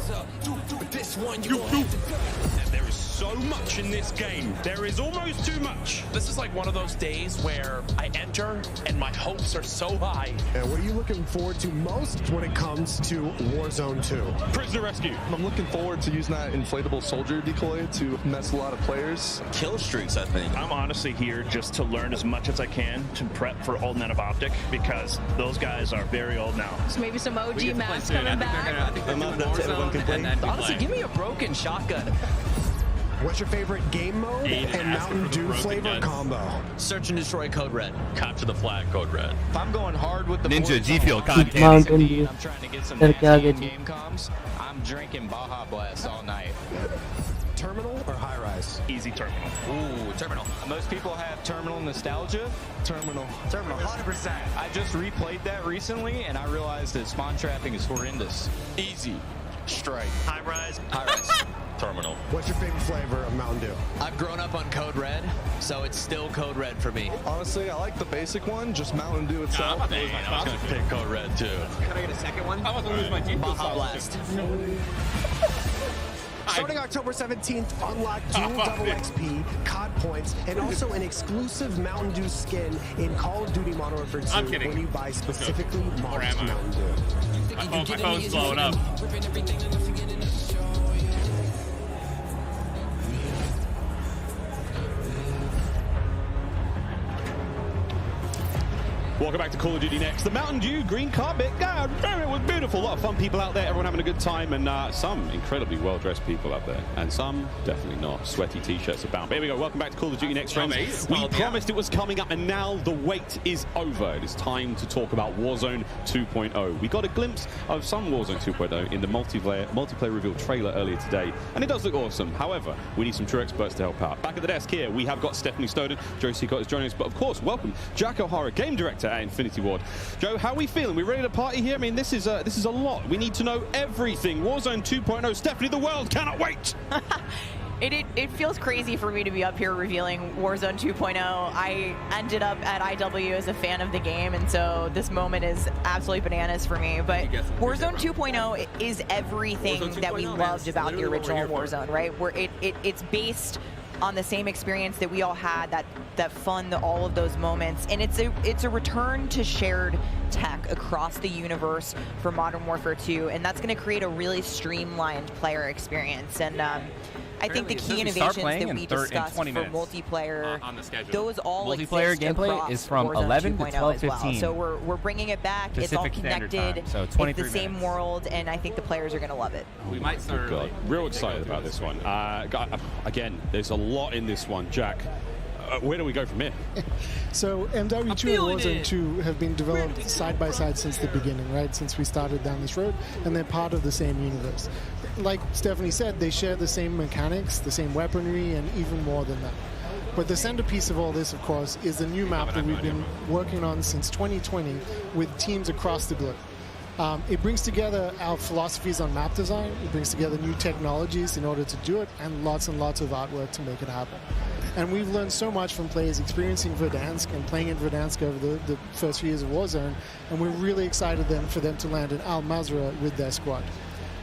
There is so much in this game. There is almost too much. This is like one of those days where I enter and my hopes are so high. And what are you looking forward to most when it comes to Warzone 2? Prisoner rescue. I'm looking forward to using that inflatable soldier decoy to mess a lot of players. Kill streaks, I think. I'm honestly here just to learn as much as I can to prep for Old Men of Optic, because those guys are very old now. So maybe some OG maps coming back. Honestly, give me a broken shotgun. What's your favorite game mode and Mountain Dew flavor combo? Search and destroy Code Red. Capture the flag, Code Red. If I'm going hard with the Ninja G Fuel content. Mountain Dew. I'm trying to get some game comms. I'm drinking Baja Blast all night. Terminal or high rise? Easy terminal. Ooh, terminal. Most people have terminal nostalgia. Terminal. Terminal, 100%. I just replayed that recently, and I realized that spawn trapping is horrendous. Easy. Strike. High rise. High rise. Terminal. What's your favorite flavor of Mountain Dew? I've grown up on Code Red, so it's still Code Red for me. Honestly, I like the basic one, just Mountain Dew itself. I was going to pick Code Red, too. Can I get a second one? I wasn't losing my teeth. Baja Blast. Starting October 17th, unlock dual double XP, COD points, and also an exclusive Mountain Dew skin in Call of Duty Modern Warfare 2 when you buy specifically marked Mountain Dew. My phone's blowing up. Welcome back to Call of Duty Next. The Mountain Dew green carpet. God, it was beautiful. A lot of fun people out there. Everyone having a good time. And some incredibly well-dressed people out there. And some definitely not. Sweaty T-shirts abound. But here we go. Welcome back to Call of Duty Next, friends. We promised it was coming up, and now the wait is over. It is time to talk about Warzone 2.0. We got a glimpse of some Warzone 2.0 in the multiplayer reveal trailer earlier today. And it does look awesome. However, we need some true experts to help out. Back at the desk here, we have got Stephanie Snowden. Joe Seacott is joining us. But of course, welcome Jack O'Hara, game director at Infinity Ward. Joe, how are we feeling? We ready to party here? I mean, this is a lot. We need to know everything. Warzone 2.0. Stephanie, the world cannot wait. It feels crazy for me to be up here revealing Warzone 2.0. I ended up at IW as a fan of the game, and so this moment is absolutely bananas for me. But Warzone 2.0 is everything that we loved about the original Warzone, right? Where it's based on the same experience that we all had, that fun, all of those moments, and it's a return to shared tech across the universe for Modern Warfare 2, and that's going to create a really streamlined player experience. And I think the key innovations that we discussed for multiplayer, on the schedule. those all Multiplayer gameplay is from 11 to 12:15. So we're bringing it back. Pacific it's all Standard connected. Time, so it's 23 the same world, and I think the players are going to love it. We might start early. Real excited about this one. Again, there's a lot in this one, Jack. Where do we go from here? So MW2 and Warzone 2 have been developed side by side since the beginning, right? Since we started down this road, and they're part of the same universe. Like Stephanie said, they share the same mechanics, the same weaponry, and even more than that. But the centerpiece of all this, of course, is the new map that we've been working on since 2020 with teams across the globe. It brings together our philosophies on map design, it brings together new technologies in order to do it, and lots of artwork to make it happen. And we've learned so much from players experiencing Verdansk and playing in Verdansk over the first few years of Warzone, and we're really excited for them to land in Al Mazrah with their squad.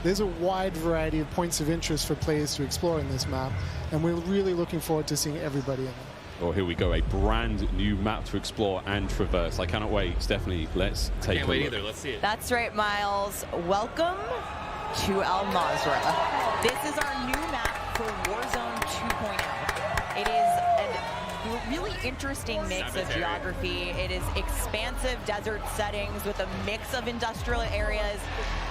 There's a wide variety of points of interest for players to explore in this map, and we're really looking forward to seeing everybody in it. Oh, here we go, a brand new map to explore and traverse. I cannot wait. Stephanie, let's take a look. Can't wait either. Let's see it. That's right, Miles. Welcome to Al Mazrah. This is our new map for Warzone 2.0. It is a really interesting mix of geography. It is expansive desert settings with a mix of industrial areas,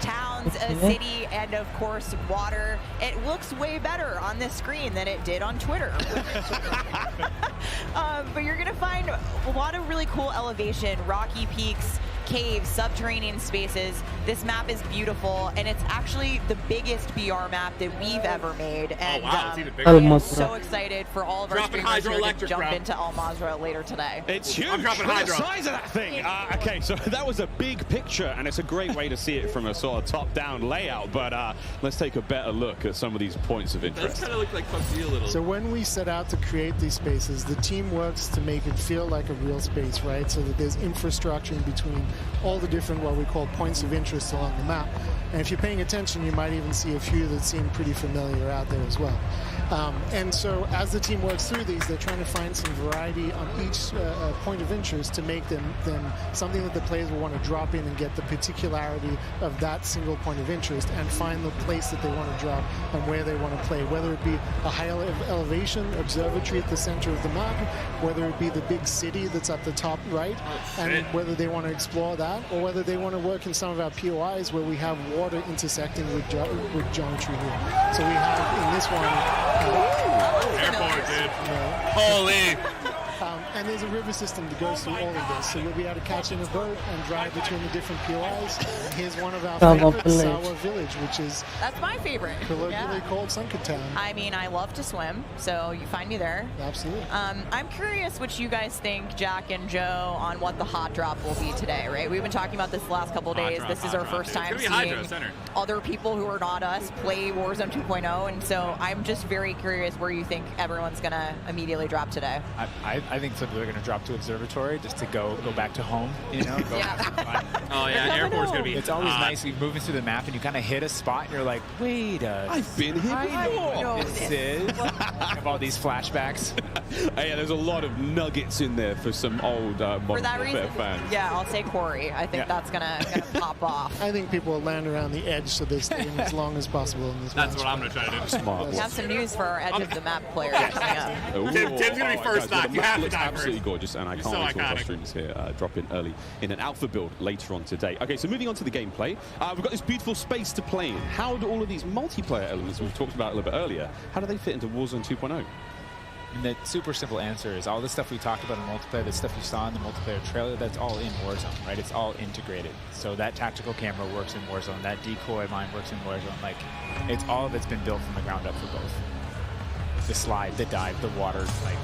towns, a city, and of course water. It looks way better on this screen than it did on Twitter. But you're gonna find a lot of really cool elevation, rocky peaks, caves, subterranean spaces. This map is beautiful, and it's actually the biggest BR map that we've ever made. And it's even bigger. I'm so excited for all of our streamers here to jump into Al Mazrah later today. It's huge. I'm dropping Look at Hydra. the size of that thing. Okay, so that was a big picture, and it's a great way to see it from a sort of top-down layout. But let's take a better look at some of these points of interest. That's kind of look like PUBG a little. So when we set out to create these spaces, the team works to make it feel like a real space, right? So that there's infrastructure in between all the different, what we call points of interest along the map. And if you're paying attention, you might even see a few that seem pretty familiar out there as well. And so as the team works through these, they're trying to find some variety on each point of interest to make them something that the players will want to drop in and get the particularity of that single point of interest and find the place that they want to drop and where they want to play, whether it be a high elevation observatory at the center of the map, whether it be the big city that's at the top right, and whether they want to explore that, or whether they want to work in some of our POIs where we have water intersecting with geometry here. So we have in this one Airport, dude. Holy. And there's a river system that goes through all of this, so you'll be able to catch in a boat and drive between the different POIs. Here's one of our favorites, Sawa Village, which is that's my favorite. Colloquially called Sunken Town. I mean, I love to swim, so you find me there. Absolutely. I'm curious what you guys think, Jack and Joe, on what the hot drop will be today, right? We've been talking about this the last couple of days. This is our first time seeing other people who are not us play Warzone 2.0, and so I'm just very curious where you think everyone's going to immediately drop today. I think some people are going to drop to Observatory just to go back to home, you know? Oh yeah, airport's going to be. It's always nice you moving through the map and you kind of hit a spot and you're like, wait I've been here before. This is have all these flashbacks. Yeah, there's a lot of nuggets in there for some old Modern Warfare fans. Yeah, I'll say Corey. I think that's gonna pop off. I think people will land around the edge so they stay in as long as possible in this That's what I'm going to try to do. Smart. We have some news for our edge of the map players coming up. Tim's going to be first back. You have to die absolutely gorgeous, and I can't wait to watch our streamers here drop in early in an alpha build later on today. Okay, so moving on to the gameplay, we've got this beautiful space to play in. How do all of these multiplayer elements we've talked about a little bit earlier, how do they fit into Warzone 2.0? And the super simple answer is all the stuff we talked about in multiplayer, the stuff you saw in the multiplayer trailer, that's all in Warzone, right? It's all integrated. So that tactical camera works in Warzone, that decoy mine works in Warzone. Like, it's all of it's been built from the ground up for both. The slide, the dive, the water, like.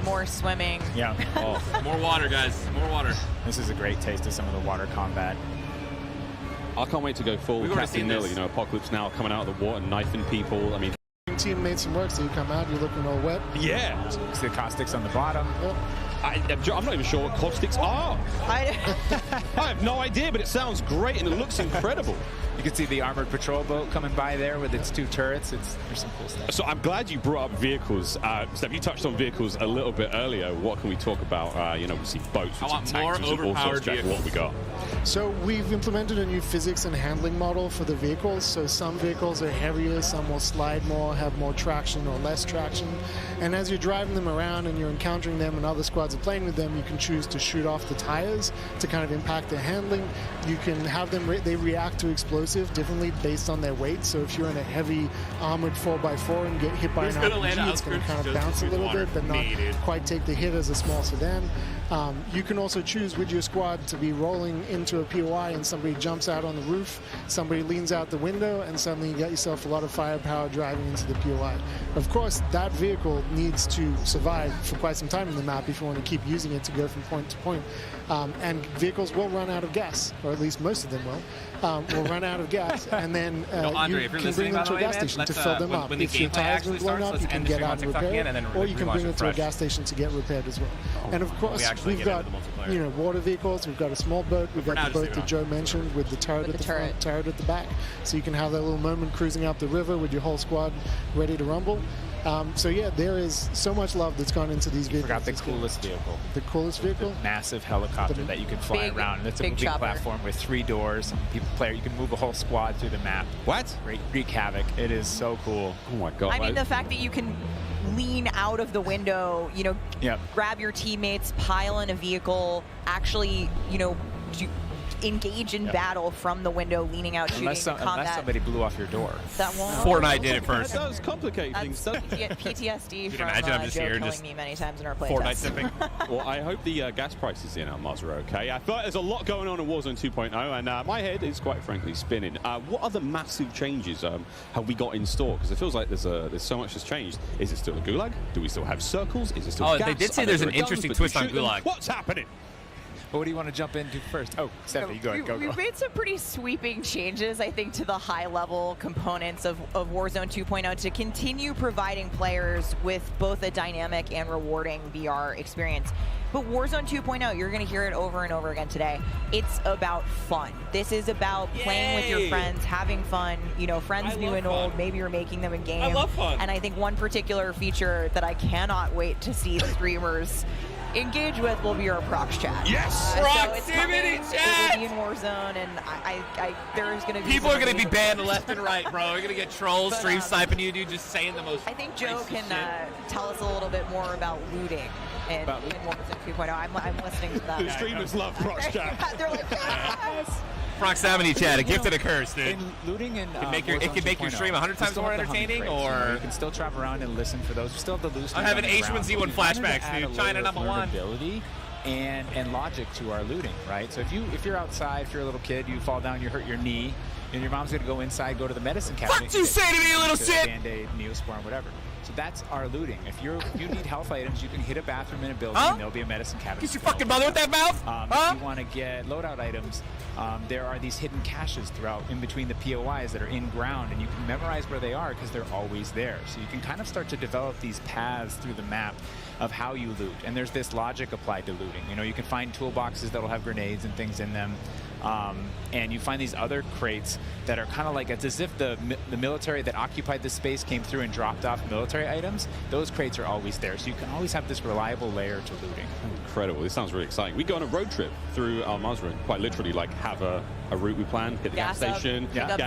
More swimming. Yeah. Oh, more water, guys. More water. This is a great taste of some of the water combat. I can't wait to go full Captain Nil, you know, Apocalypse Now coming out of the water, knifing people. I mean, team made some work, so you come out, you're looking all wet. Yeah. It's the caustics on the bottom. Yep. I'm not even sure what caustics are. I have no idea, but it sounds great and it looks incredible. You can see the armored patrol boat coming by there with its 2 turrets. There's some cool stuff. So I'm glad you brought up vehicles. Steph, you touched on vehicles a little bit earlier. What can we talk about? You know, we see boats, we see tanks, more we see all sorts. Jack, what we got? So we've implemented a new physics and handling model for the vehicles. So some vehicles are heavier, some will slide more, have more traction or less traction. And as you're driving them around and you're encountering them and other squads are playing with them, you can choose to shoot off the tires to kind of impact their handling. You can have them, they react to explosive differently based on their weight. So if you're in a heavy armored 4x4 and get hit by an RPG, it's going to kind of bounce a little bit, but not quite take the hit as a small sedan. You can also choose with your squad to be rolling into a POI and somebody jumps out on the roof, somebody leans out the window, and suddenly you get yourself a lot of firepower driving into the POI. Of course, that vehicle needs to survive for quite some time in the map if you want to keep using it to go from point to point. And vehicles will run out of gas, or at least most of them will run out of gas, and then Andre, you can bring them to a gas station to fill them up. If your tires are blown up, you can get out and repair it, or you can bring it to a gas station to get repaired as well. And of course, we've got water vehicles, we've got a small boat, we've got the boat that Joe mentioned with the turret at the front, turret at the back, so you can have that little moment cruising up the river with your whole squad ready to rumble. So yeah, there is so much love that's gone into these vehicles. I forgot the coolest vehicle. The coolest vehicle? The massive helicopter that you can fly around. It's a moving platform with 3 doors. People play. You can move a whole squad through the map. What? Wreak havoc. It is so cool. Oh my god. I mean, the fact that you can lean out of the window, you know, grab your teammates, pile in a vehicle, actually, you know, engage in battle from the window, leaning out, shooting, unless somebody blew off your door. That won't. Fortnite did it first. That does complicate things. PTSD from I'm just Joe here killing just me many times in our Fortnite playtest. tipping. Well, I hope the gas prices in Almaz are okay. I thought there's a lot going on in Warzone 2.0, and my head is quite frankly spinning. What other massive changes have we got in store? Because it feels like there's so much has changed. Is it still a gulag? Do we still have circles? Is it still gas? They did say there's an interesting twist on gulag. What's happening? But what do you want to jump into first? Oh, Stephanie, go. We've made some pretty sweeping changes, I think, to the high-level components of Warzone 2.0 to continue providing players with both a dynamic and rewarding VR experience. But Warzone 2.0, you're going to hear it over and over again today. It's about fun. This is about playing with your friends, having fun, you know, friends new and old. Maybe you're making them in game. I love fun. And I think one particular feature that I cannot wait to see streamers engage with will be our prox chat. Yes! Proximity chat! It will be in Warzone, and there's going to be... People are going to be banned left and right, bro. You're going to get trolls stream sniping you, dude, just saying the most... I think Joe can tell us a little bit more about looting in Warzone 2.0. I'm listening to that. The streamers love prox chat. They're like, yes! Proximity chat, a gift and a curse, dude. In looting and it can make your stream 100 times more entertaining, or you can still travel around and listen for those. We still have the loose. I'm having H1Z1 flashbacks, dude. China #1. Ability and logic to our looting, right? So if you're outside, if you're a little kid, you fall down, you hurt your knee, and your mom's gonna go inside, go to the medicine cabinet. What you say to me, you little shit? Band-Aid, Neosporin, whatever. So that's our looting. If you need health items, you can hit a bathroom in a building, and there'll be a medicine cabinet. Get your fucking mother with that mouth? If you want to get loadout items, there are these hidden caches throughout in between the POIs that are in ground, and you can memorize where they are because they're always there. So you can kind of start to develop these paths through the map of how you loot. And there's this logic applied to looting. You know, you can find toolboxes that'll have grenades and things in them. And you find these other crates that are kind of like, it's as if the military that occupied this space came through and dropped off military items. Those crates are always there, so you can always have this reliable layer to looting. Incredible. This sounds really exciting. We go on a road trip through Al-Mazrah, quite literally, like have a route we plan, hit the gas station, gas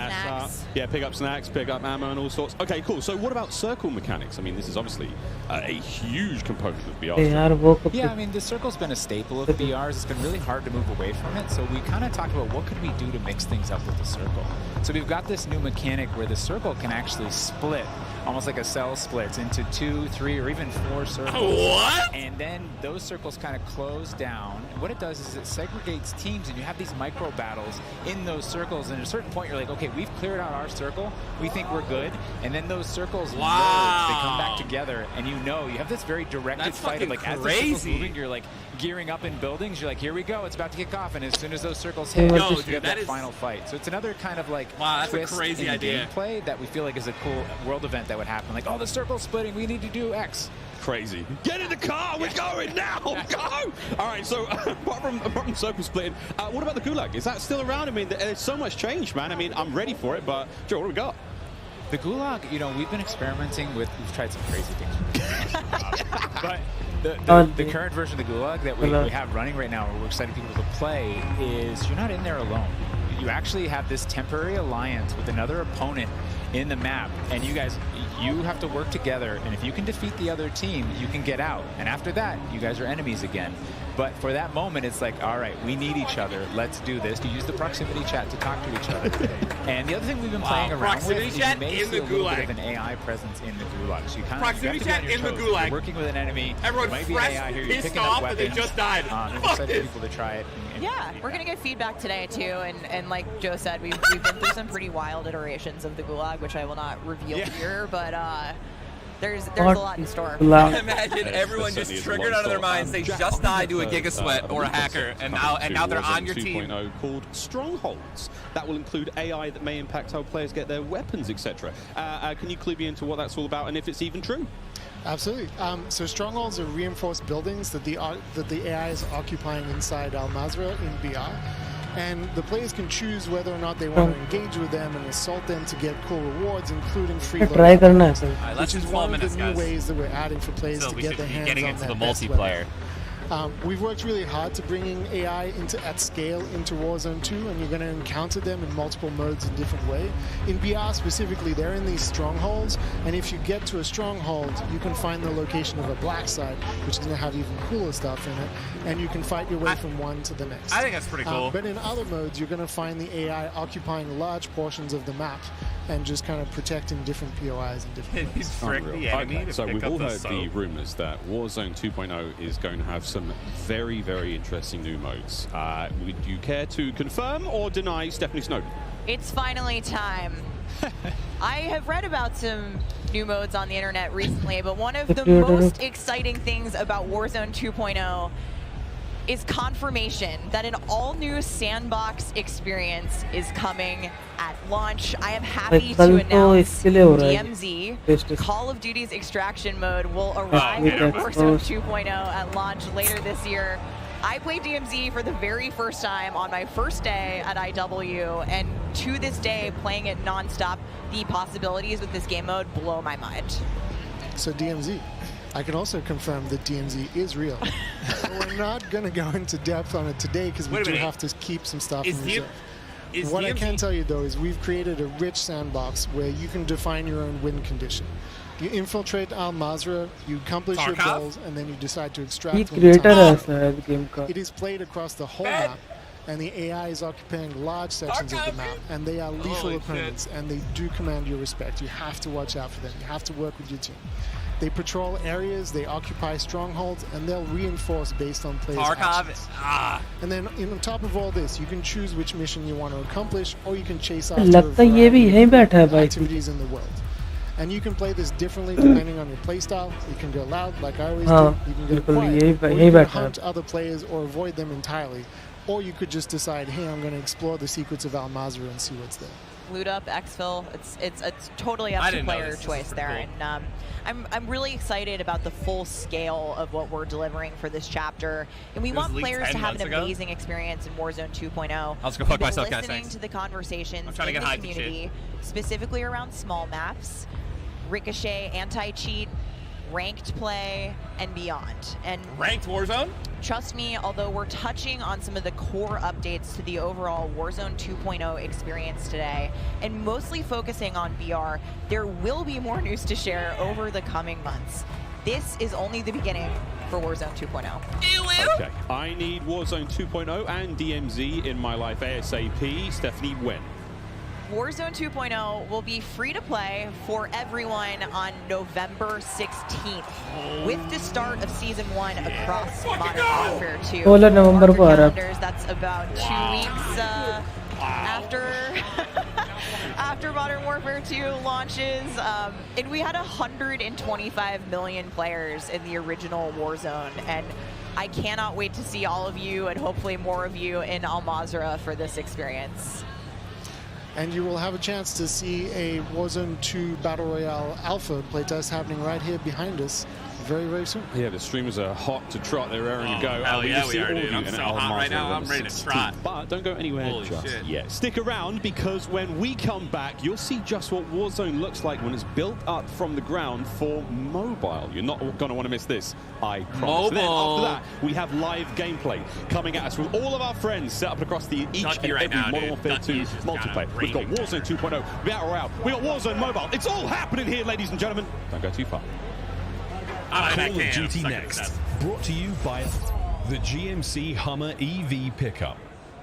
up, pick up snacks, pick up ammo and all sorts. Okay, cool. So what about circle mechanics? I mean, this is obviously a huge component of VR. Yeah, I mean, the circle's been a staple of VRs. It's been really hard to move away from it, so we kind of talked about what could we do to mix things up with the circle. So we've got this new mechanic where the circle can actually split, almost like a cell splits into 2, 3, or even 4 circles. What? And then those circles kind of close down. And what it does is it segregates teams, and you have these micro battles in those circles. And at a certain point, you're like, okay, we've cleared out our circle. We think we're good. And then those circles merge. They come back together. together, and you have this very directed That's fight of like as the crazy. circles moving, you're like gearing up in buildings. You're like, here we go, it's about to kick off, and as soon as those circles hit, No, you dude, have that that is- final fight. So it's another kind of like Wow, that's a twist crazy in the idea. gameplay that we feel like is a cool world event that would happen. Like, oh, the circle's splitting, we need to do X. Crazy. Get in the car, we're going now, go! All right, so apart from circle splitting, what about the Gulag? Is that still around? I mean, there's so much change, man. I mean, I'm ready for it, but Joe, what do we got? The Gulag, we've been experimenting with, we've tried some crazy things. But the current version of the Gulag that we have running right now, we're excited people to play, is you're not in there alone. You actually have this temporary alliance with another opponent in the map, and you have to work together, and if you can defeat the other team, you can get out. And after that, you guys are enemies again. But for that moment, it's like, all right, we need each other. Let's do this. You use the proximity chat to talk to each other. And the other thing we've been playing around with is you may see a little bit of an AI presence in the Gulag. So you kind of Proximity chat in the Gulag. You're working with an enemy. Everyone might be fresh AI here. You're pissed picking off up that they weapons. just died. I'm Fuck excited this. for people to try it. Yeah, we're gonna get feedback today too, and like Joe said, we've been through some pretty wild iterations of the Gulag, which I will not reveal here, but there's a lot in store. Imagine everyone just triggered out of their minds. They just died to a Giga Sweat or a hacker, and now they're on your team. 2.0 called Strongholds. That will include AI that may impact how players get their weapons, etc. Can you clue me into what that's all about and if it's even true? Absolutely. So strongholds are reinforced buildings that the AI is occupying inside Al Mazrah in BR. And the players can choose whether or not they want to engage with them and assault them to get cool rewards, including free Try loot, करना है sir. which is one of the new ways that we're adding for players So to we get should their be hands getting on into that the best multiplayer. weapon. We've worked really hard to bringing AI at scale into Warzone 2, and you're going to encounter them in multiple modes in different ways. In BR specifically, they're in these strongholds, and if you get to a stronghold, you can find the location of a black site, which is going to have even cooler stuff in it, and you can fight your way from one to the next. I think that's pretty cool. But in other modes, you're going to find the AI occupying large portions of the map and just kind of protecting different POIs and different ways. Okay, so we've all heard the rumors that Warzone 2.0 is going to have some very, very interesting new modes. Would you care to confirm or deny Stephanie Snowden? It's finally time. I have read about some new modes on the internet recently, but one of the most exciting things about Warzone 2.0 is confirmation that an all-new sandbox experience is coming at launch. I am happy to announce DMZ, Call of Duty's extraction mode, will arrive in Warzone 2.0 at launch later this year. I played DMZ for the very first time on my first day at IW, and to this day, playing it non-stop, the possibilities with this game mode blow my mind. So DMZ. I can also confirm that DMZ is real. We're not going to go into depth on it today because we do have to keep some stuff in reserve. What I can tell you, though, is we've created a rich sandbox where you can define your own win condition. You infiltrate Al Mazrah, you accomplish your goals, and then you decide to extract when the time is right. It is played across the whole map, and the AI is occupying large sections of the map, and they are lethal opponents, and they do command your respect. You have to watch out for them. You have to work with your team. They patrol areas, they occupy strongholds, and they'll reinforce based on players' actions. And then on top of all this, you can choose which mission you want to accomplish, or you can chase after activities in the world. And you can play this differently depending on your playstyle. You can go loud, like I always do. You can go quiet, or you can hunt other players or avoid them entirely. Or you could just decide, hey, I'm going to explore the secrets of Al Mazrah and see what's there. Loot up, exfil, it's totally up to player choice there. Cool. And I'm really excited about the full scale of what we're delivering for this chapter. And we want players to have an amazing experience in Warzone 2.0. I'll just go fuck myself, guys. Listening to the conversations in the community, specifically around small maps, Ricochet, anti-cheat, ranked play, and beyond. And ranked Warzone? Trust me, although we're touching on some of the core updates to the overall Warzone 2.0 experience today, and mostly focusing on VR, there will be more news to share over the coming months. This is only the beginning for Warzone 2.0. Okay, I need Warzone 2.0 and DMZ in my life ASAP. Stephanie, when? Warzone 2.0 will be free to play for everyone on November 16th with the start of Season 1 across Modern Warfare 2. November calendars, that's about 2 weeks after after Modern Warfare 2 launches. And we had 125 million players in the original Warzone. And I cannot wait to see all of you and hopefully more of you in Al Mazrah for this experience. And you will have a chance to see a Warzone 2 Battle Royale Alpha playtest happening right here behind us very, very soon. Yeah, the streamers are hot to trot. They're raring to go. Hell yeah, we are, dude. I'm so hot right now. I'm ready to trot. But don't go anywhere just yet. Stick around, because when we come back, you'll see just what Warzone looks like when it's built up from the ground for mobile. You're not going to want to miss this, I promise. Then after that, we have live gameplay coming at us with all of our friends set up across the each and every Modern Warfare 2 multiplayer. We've got Warzone 2.0, Battle Royale. We've got Warzone Mobile. It's all happening here, ladies and gentlemen. Don't go too far. Call of Duty Next, brought to you by the GMC Hummer EV pickup,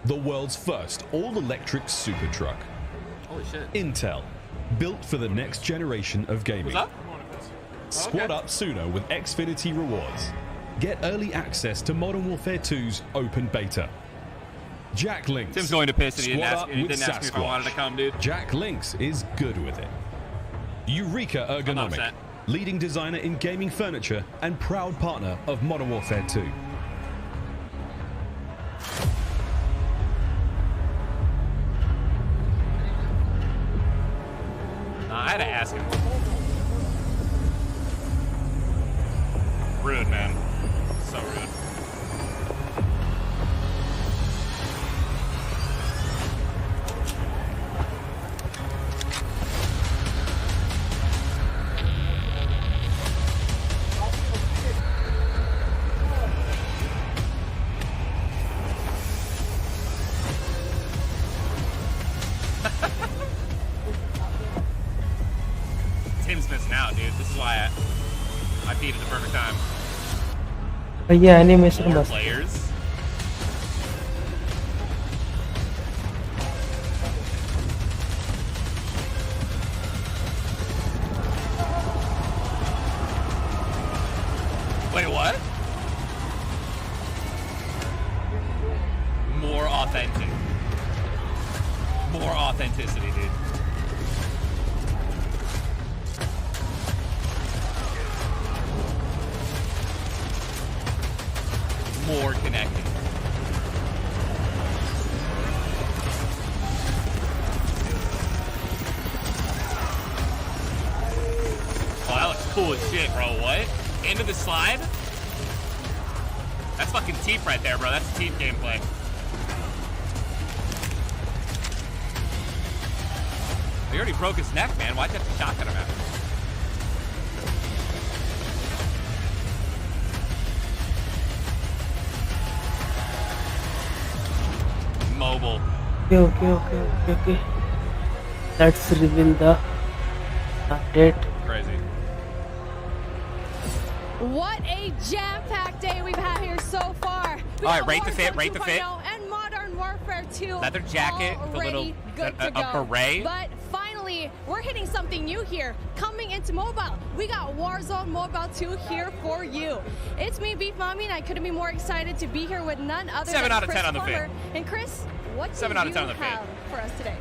the world's first all-electric super truck. Holy shit. Intel, built for the next generation of gaming. What's up? Squad up sooner with Xfinity rewards. Get early access to Modern Warfare 2's open beta. Jack Links. Tim's going to piss and he didn't ask me Sasquatch. if I wanted to come, dude. Jack Links is good with it. Eureka Ergonomic, leading designer in gaming furniture and proud partner of Modern Warfare 2. I had to ask him. Rude, man. So rude. Tim's missing out, dude. This is why I peed at the perfect time. Yeah, animation More bus. players. Wait, what? More authentic. More authenticity, dude. More connected. Oh, that looks cool as shit, bro. What? Into the slide? That's fucking teep right there, bro. That's teep gameplay. He already broke his neck, man. Why'd you have to shotgun him after? Mobile. Okay. Let's reveal the update. Crazy. What a jam-packed day we've had here so far. All right, rate the fit, rate the fit. And Modern Warfare 2. Leather jacket, the little good to go. a beret. But finally, we're hitting something new here. Coming into mobile, we got Warzone Mobile 2 here for you. It's me, Beef Mommy, and I couldn't be more excited to be here with none other 7 than out of Chris 10 on the Plummer. fit. And Chris, what do 7 out of 10 on you the fit. have for us today?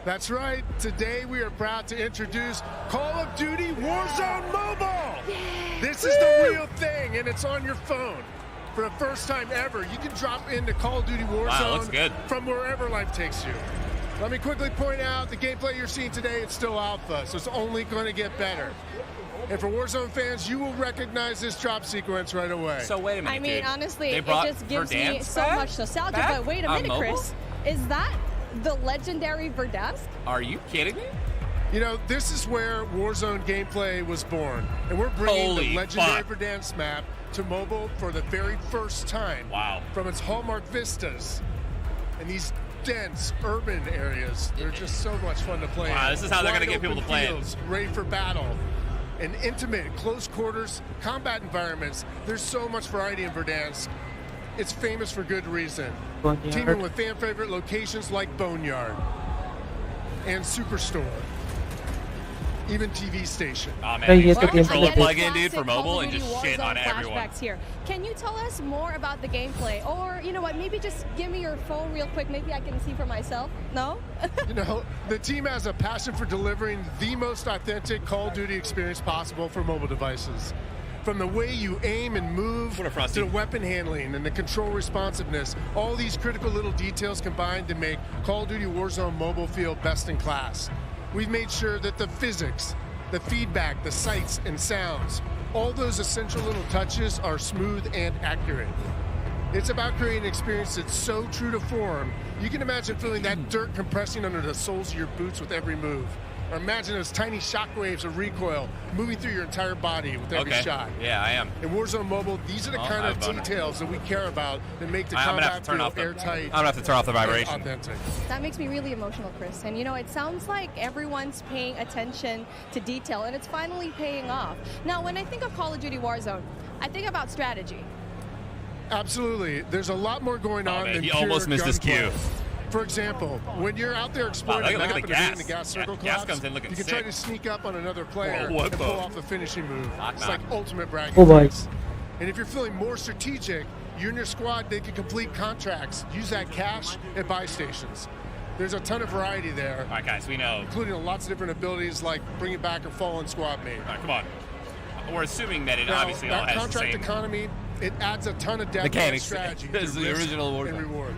That's right. Today we are proud to introduce Call of Duty Warzone Mobile. This is the real thing, and it's on your phone. For the first time ever, you can drop into Call of Duty Warzone looks good. from wherever life takes you. Let me quickly point out the gameplay you're seeing today, it's still alpha, so it's only going to get better. And for Warzone fans, you will recognize this drop sequence right away. So wait a minute, I mean, dude. honestly, They it brought just gives me Verdansk so back? much nostalgia. Back But wait a on minute, mobile? Chris. Is that the legendary Verdansk? Are you kidding me? You know, this is where Warzone gameplay was born. And we're bringing Holy the legendary fuck. Verdansk map to mobile for the very first time. Wow. From its hallmark vistas and these dense urban areas. They're just so much fun to play. Wow, this is how they're Wide gonna get people open to play it. fields, ready for battle. And intimate, close quarters, combat environments. There's so much variety in Verdansk. It's famous for good reason. Boneyard. Teaming with fan favorite locations like Boneyard and Superstore. even TV station. Oh man, Right, you yes, use the again, controller yes. plug-in, dude, for Classic Call mobile of and Duty just shit Warzone on everyone. flashbacks here. Can you tell us more about the gameplay? Or, you know what, maybe just give me your phone real quick. Maybe I can see for myself. No? You know, the team has a passion for delivering the most authentic Call of Duty experience possible for mobile devices. From the way you aim and move to the weapon handling and the control responsiveness, all these critical little details combined to make Call of Duty Warzone Mobile feel best in class. We've made sure that the physics, the feedback, the sights and sounds, all those essential little touches are smooth and accurate. It's about creating an experience that's so true to form, you can imagine feeling that dirt compressing under the soles of your boots with every move. Or imagine those tiny shockwaves of recoil moving through your entire body with every shot. Yeah, I am. In Warzone Mobile, these are the kind of details that we care about that make the combat feel airtight. I'm gonna have to turn off the vibration. Authentic. That makes me really emotional, Chris. And you know, it sounds like everyone's paying attention to detail, and it's finally paying off. Now, when I think of Call of Duty Warzone, I think about strategy. Absolutely. There's a lot more going on man, than he pure almost missed his gunplay. cue. For example, when you're out there exploring the look map at the and gas. in the gas circle Gas collapse, comes in looking you can sick. try to sneak up on another player Whoa, what and pull the- off the finishing move. Knock, It's knock. like ultimate bragging. Oh, boy. rights. And if you're feeling more strategic, you and your squad, they can complete contracts, use that cash at buy stations. There's a ton of variety there. All right, guys, we know. Including lots of different abilities like bringing back a fallen squad mate. All right, come on. We're assuming that it Now, obviously all that has the contract same economy, it adds a ton of depth and mechanics strategy as to the risk original and Warzone. reward.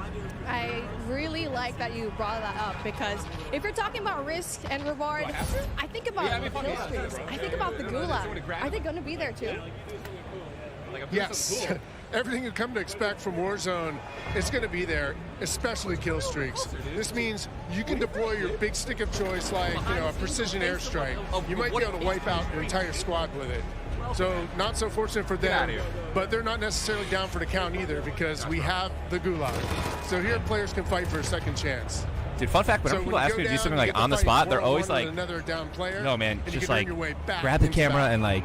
I really like that you brought that up, because if you're talking about risk and reward, I think about kill streaks. I think about the gulag. Are they going to be there too? Yes. Everything you come to expect from Warzone is going to be there, especially kill streaks. This means you can deploy your big stick of choice like, you know, a precision airstrike. You might be able to wipe out an entire squad with it. So not so fortunate for them, but they're not necessarily down for the count either, because we have the gulag. So here players can fight for a second chance. Dude, fun fact, whenever people ask me to do something like on the spot, they're always like, no man, just like grab the camera and like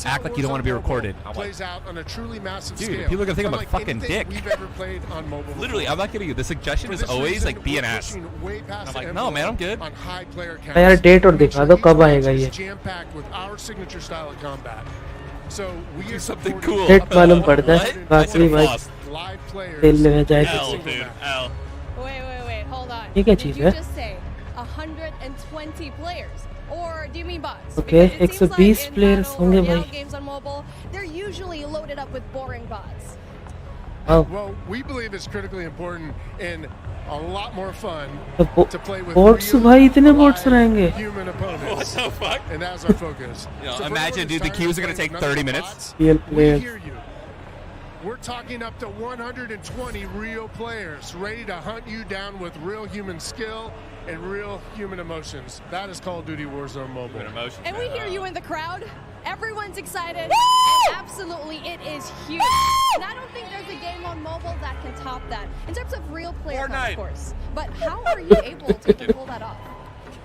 act like you don't want to be recorded. I'm like, plays out on a truly massive dude, scale. people are gonna think I'm a Unlike fucking anything dick. We've ever played on mobile Literally, before. I'm not kidding you. The suggestion For is this always reason, like be an we're ass. pushing way past I'm the like, no man, I'm good. on high player तो यार date और दिखा दो कब आएगा ये jam-packed with our signature style of combat. So we Do are something supporting cool. Date मालूम पड़ता है What? बाकी बस live players. खेलने में जाए L, तो dude, L. Wait, hold on. ये क्या Did चीज़ you है just say 120 players? Or do you mean bots? Okay, Because it seems 120 like in players battle होंगे royale भाई games on mobile, they're usually loaded up with boring bots. Well, we believe it's critically important and a lot more fun to play with boats real, भाई इतने live boats रहेंगे human opponents. What the fuck? And that's our focus. You know, So for imagine, everyone dude, the who's queues are tired gonna of take playing 30 nothing but minutes. bots, Real we players. hear you. We're talking up to 120 real players ready to hunt you down with real human skill and real human emotions. That is Call of Duty Warzone Mobile. And we hear you in the crowd. Everyone's excited. And absolutely, it is huge. And I don't think there's a game on mobile that can top that. In terms of real player count, of course. But how are you able to pull that off?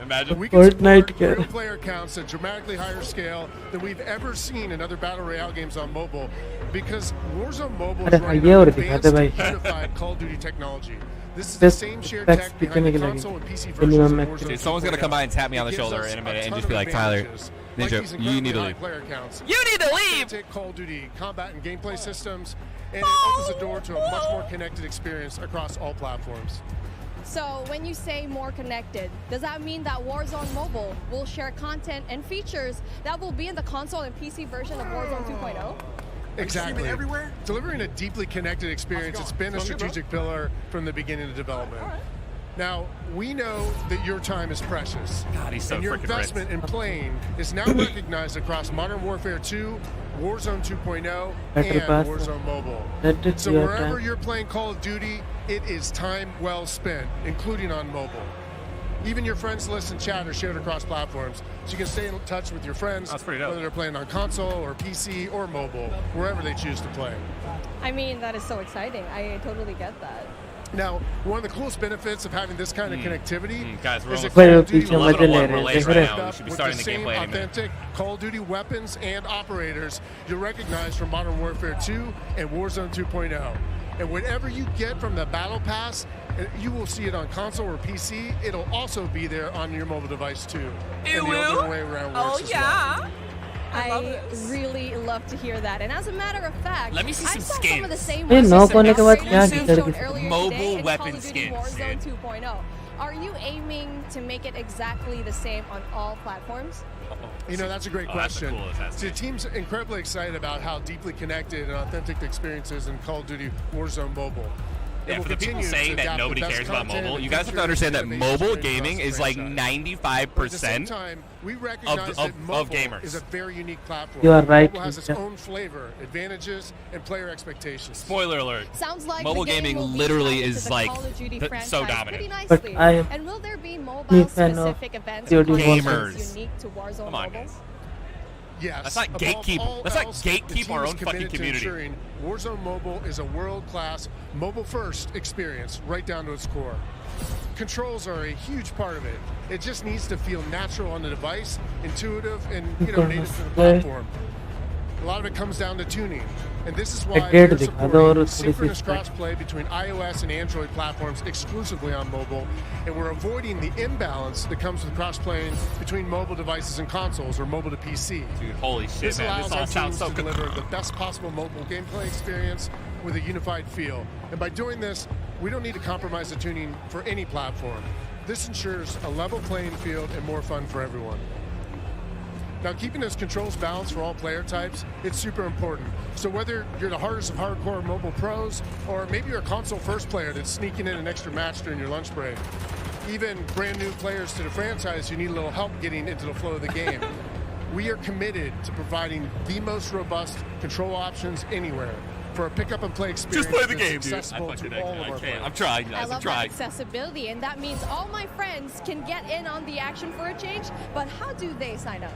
Imagine. We can Fortnite support real player counts at dramatically higher scale than we've ever seen in other battle royale games on mobile, because Warzone Mobile is अरे running ये on और advanced दिखाते भाई unified Call of Duty technology. This is the best same shared specs tech दिखने behind के the लगे console and PC versions minimum of max Warzone. Dude, someone's gonna come by and tap me on the shoulder in a minute and just be like, Tyler, Ninja, you need to leave. You need to leave! Take Call of Duty combat and gameplay systems, and it opens the door to a much more connected experience across all platforms. So when you say more connected, does that mean that Warzone Mobile will share content and features that will be in the console and PC version of Warzone 2.0? Exactly. Delivering a deeply connected experience, it's been a strategic pillar from the beginning of development. Now, we know that your time is precious. God, he's so and your freaking investment in playing is now recognized across Modern Warfare 2, Warzone 2.0, and Warzone Mobile. So wherever you're playing Call of Duty, it is time well spent, including on mobile. Even your friends list and chat are shared across platforms, so you can stay in touch with your friends, whether they're playing on console or PC or mobile, wherever they choose to play. I mean, that is so exciting. I totally get that. Now, one of the coolest benefits of having this kind of connectivity guys, we're is that almost Call of Duty will मजे ले let रहे हैं, us देख रहे up We should be with starting the the same gameplay any minute. authentic Call of Duty weapons and operators you'll recognize from Modern Warfare 2 and Warzone 2.0. And whatever you get from the Battle Pass, you will see it on console or PC. It'll also be there on your mobile device too. It and will? the way around Oh works as yeah. well. I really love to hear that. And as a matter of fact, Let me see I some saw skins. some of the same Hey, no, weapons kone ke baad kya shown कीचड़ की earlier Mobile today in weapon Call of Duty skins, Warzone dude. 2.0. Are you aiming to make it exactly the same on all platforms? You know, that's a great question. The team's incredibly excited about how deeply connected and authentic the experience is in Call of Duty Warzone Mobile. Yeah, for the people saying that nobody cares about mobile, you guys have to understand that mobile gaming is like 95% of gamers. Is a very unique platform. You are right, Mobile has its Nisha. own flavor, advantages, and player expectations. Spoiler alert. Sounds like mobile the game gaming will be literally tied to is the like Call of Duty franchise so pretty dominant. nicely. But I am And will there be big mobile fan of specific events COD or content Gamers. unique to Warzone Come on, Mobile? guys. Yes. Let's not Above gatekeep. all Let's not else, gatekeep the team our is own fucking committed to community. ensuring Warzone Mobile is a world-class, mobile-first experience, right down to its core. Controls are a huge part of it. It just needs to feel natural on the device, intuitive, and native to the platform. A lot of it comes down to tuning, and this is why that we're दिखा दो और supporting थोड़ी सी synchronous spec crossplay between iOS and Android platforms exclusively on mobile, and we're avoiding the imbalance that comes with cross-playing between mobile devices and consoles or mobile to PC. Dude, holy shit, This man. allows This all our sounds teams so to good. deliver the best possible mobile gameplay experience with a unified feel. And by doing this, we don't need to compromise the tuning for any platform. This ensures a level playing field and more fun for everyone. Now, keeping those controls balanced for all player types, it's super important. So whether you're the hardest of hardcore mobile pros, or maybe you're a console first player that's sneaking in an extra match during your lunch break, even brand new players to the franchise who need a little help getting into the flow of the game, we are committed to providing the most robust control options anywhere for a pick up and play experience. Just play the that's game, dude. accessible to all of our players. I'm trying, I guys. I'm love that trying. accessibility, and that means all my friends can get in on the action for a change. But how do they sign up?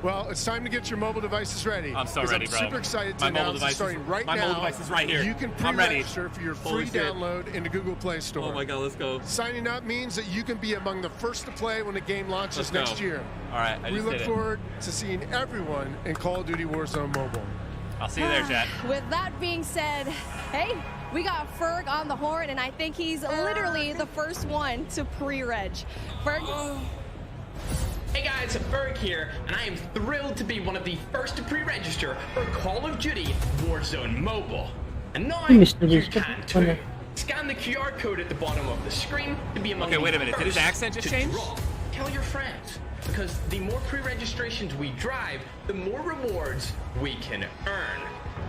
Well, it's time to get your mobile devices ready. I'm so 'cause ready, I'm bro. super excited to My mobile announce device it's starting right my now. mobile device is right here. You can I'm ready. pre-register for your Holy free shit. download in the Google Play Store. Oh my god, let's go. Signing up means that you can be among the first to play when the game launches Let's go. next year. All right, I We just look did it. forward to seeing everyone in Call of Duty Warzone Mobile. I'll see you there, chat. With that being said, hey, we got Ferg on the horn, and I think he's literally the first one to pre-reg. Ferg? Hey guys, Ferg here, and I am thrilled to be one of the first to pre-register for Call of Duty Warzone Mobile. And now you can too. Scan the QR code at the bottom of the screen to be among Okay, the wait a minute. Did his first accent just to change? draw. Tell your friends, because the more pre-registrations we drive, the more rewards we can earn.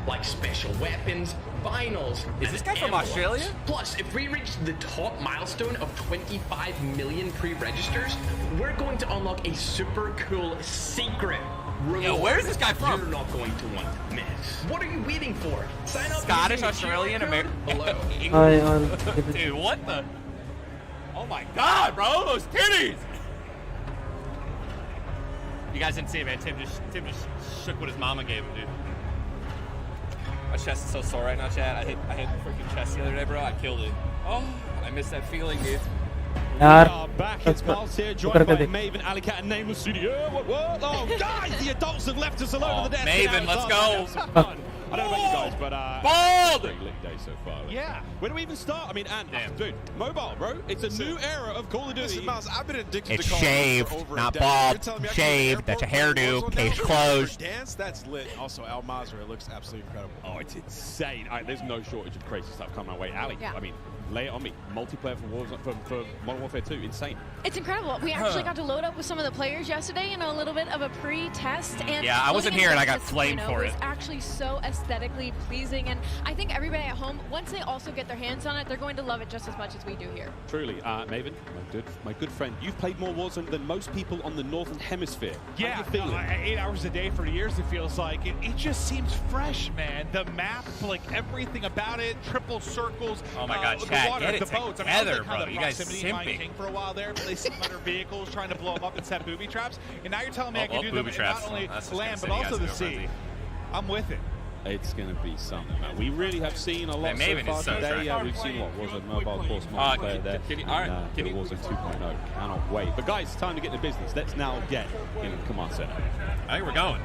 Like special weapons, vinyls, Is this guy from Australia? Plus, if we reach the top milestone of 25 million pre-registers, we're going to unlock a super cool secret reward. Yo, where's this guy from? You're not going to want to miss. What are you waiting for? Sign up. Scottish, using the Australian, QR code American. below. Dude, what the? Oh my god, bro, those titties! You guys didn't see it, man. Tim just shook what his mama gave him, dude. My chest is so sore right now, Chad. I hit the freaking chest the other day, bro. I killed it. Oh, I miss that feeling, dude. are back. It's Miles here, joined by Maven, Alicat, and Nameless Studio. What? Oh, guys, the adults have left us alone with the desk. Maven, let's go. I don't know about you guys, but Bald! Great lit day so far. Yeah. Where do we even start? I mean, dude, mobile, bro. It's a new era of Call of Duty. Listen, Miles, I've been addicted It's to Call of Duty shaved, for over not a decade. bald. You're telling me I can Shaved. go to That's the a airport hairdo. for Case Warzone closed. Dance, that's lit. Also, Al Mazrah looks absolutely incredible. Oh, it's insane. There's no shortage of crazy stuff coming our way. Ali, Yeah. I mean, lay it on me. Multiplayer for Warzone, for Modern Warfare 2, insane. It's incredible. We actually got to load up with some of the players yesterday in a little bit of a pre-test. And Yeah, I wasn't looking here at and I got this, flamed for was it. actually so aesthetically pleasing, and I think everybody at home, once they also get their hands on it, they're going to love it just as much as we do here. Truly, Maven, my good friend, you've played more Warzone than most people on the Northern Hemisphere. Yeah, How you feeling? 8 hours a day for years, it feels like. It just seems fresh, man. The map, like everything about it, triple circles. Oh my God, the Chad, water, get it the boats. together, I mean, bro. the You guys proximity Lion simping. King for a while there, placing under vehicles, trying to blow them up and set booby traps. And now you're telling me I can do them booby in traps. not only That's just land, gonna but send also you the guys into a sea. frenzy. I'm with it. It's going to be something, man. We really have seen a lot Man, so Maven far is so today. trash. We've seen what Warzone Mobile, of course, multiplayer there. Can you- Warzone 2.0. Cannot wait. But guys, it's time to get into business. Let's now get in the command center. I think we're going.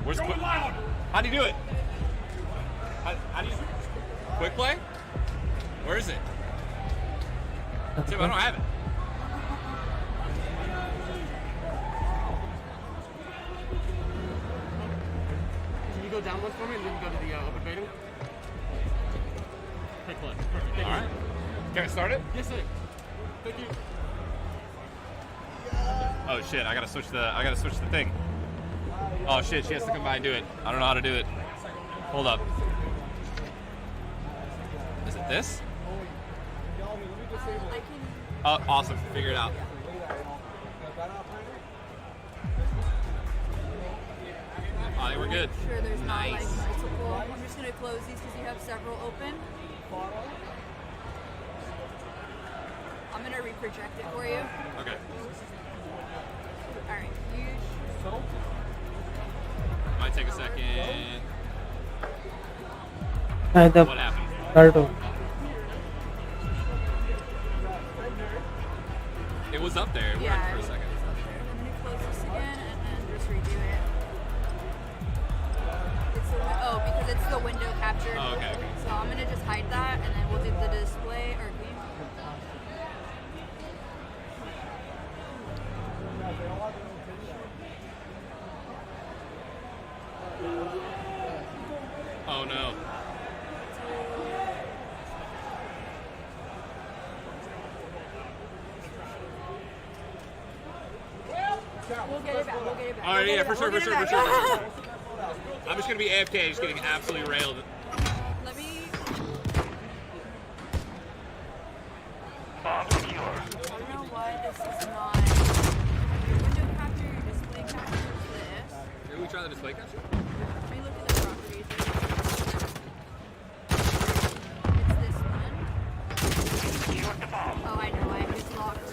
Where's How do you do it? How do you... Quick play? Where is it? Tim, I don't have it. Can you go down one for me and then go to the open baiting? Quick play. Perfect. All right. Can I start it? Yes, sir. Thank you. Oh shit! I gotta switch the thing. Oh shit! She has to come by and do it. I don't know how to do it. Hold up. Is it this? Oh, awesome. Figure it out. I think we're good. Sure, there's nice. not like multiple. I'm just gonna close these because you have several open. I'm gonna reproject it for you. Okay. All right. You. Might take a second. What happened? Cardo. It was up there. It went for a second. Let me close this again and then just redo it. Because it's the window capture. Oh, okay. So I'm gonna just hide that and then we'll do the display or game. Oh no. We'll get it back. We'll get it back. All right, yeah, for sure. I'm just gonna be AFK, just getting absolutely railed. Let me. Bomb secure. I don't know why this is not. Window capture, your display capture is this. Did we try the display capture? Let me look at the properties. It's this one. Oh, I know. It's locked.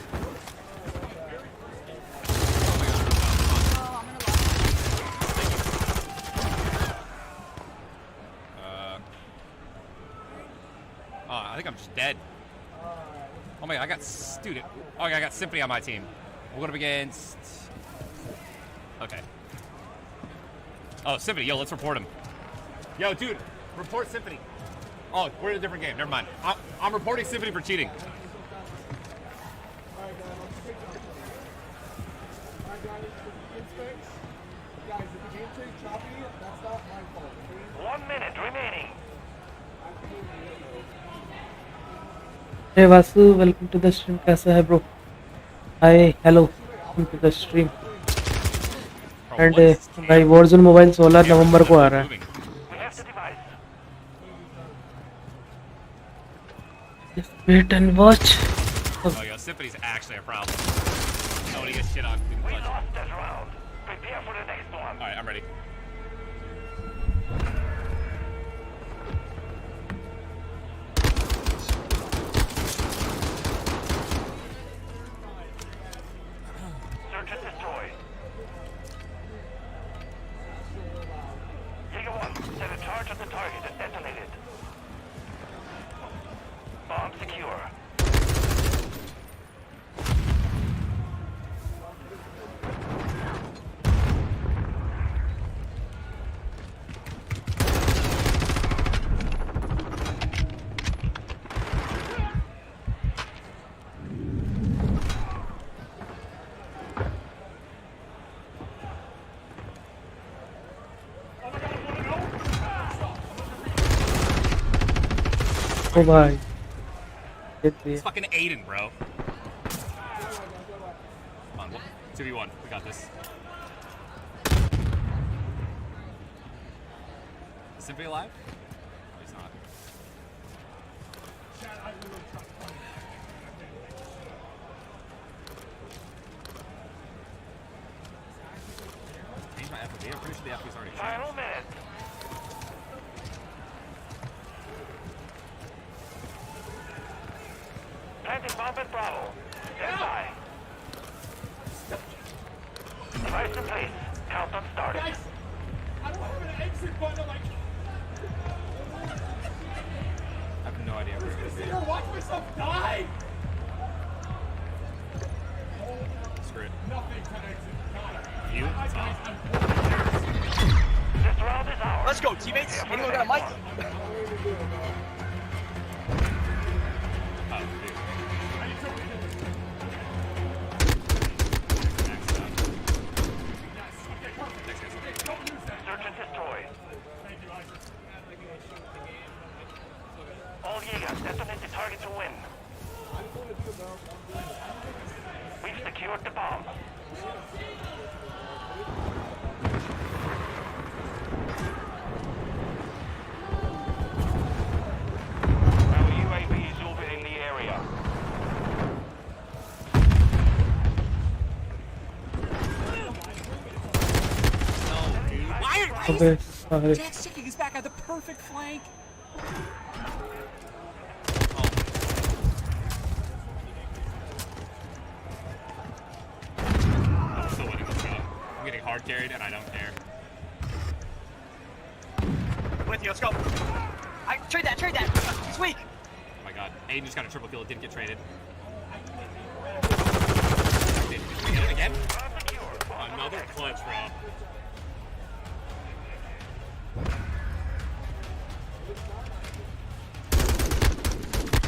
I think I'm just dead. Oh my god, I got student. Oh, I got Symphony on my team. We're going up against. Okay. Oh, Symphony. Yo, let's report him. Yo, dude, report Symphony. Oh, we're in a different game. Never mind. I'm reporting Symphony for cheating. Guys, if the game turns choppy, that's not my fault. 1 minute remaining. Hey Vasu, welcome to the stream. कैसा है bro? Hi, hello, welcome to the stream. And भाई Warzone Mobile 16 नवंबर को आ रहा है. Just wait and watch. Oh, yo, Symphony's actually a problem. Nobody gets shit on. We lost that round. Prepare for the next one. All right, I'm ready. Search and destroy. Jaeger 1, set a charge on the target and detonate it. Bomb secure. Oh भाई. It's fucking Aiden, bro. Come on, 2v1. We got this. Is Symphony alive? No, he's not. Change my FOV. I'm pretty sure the FOV's already changed. Final minute. Planting bomb at Bravo. Stand by. Device in place. Countdown started. Guys, I don't have an exit button. Like, I have no idea where it is. I'm gonna watch myself die. Screw it. Nothing can exit. You? This round is ours. Let's go, teammates. Anyone got a mic? Search and destroy. All Jaegers, detonate the target to win. We've secured the bomb. Our UAV is orbiting the area. Okay, sorry. Jack's checking his back at the perfect flank. I'm still winning this shot. I'm getting hard carried and I don't care. With you, let's go. Trade that. He's weak. Oh my god. Aiden just got a triple kill. It didn't get traded. Did we get it again? Another clutch, bro.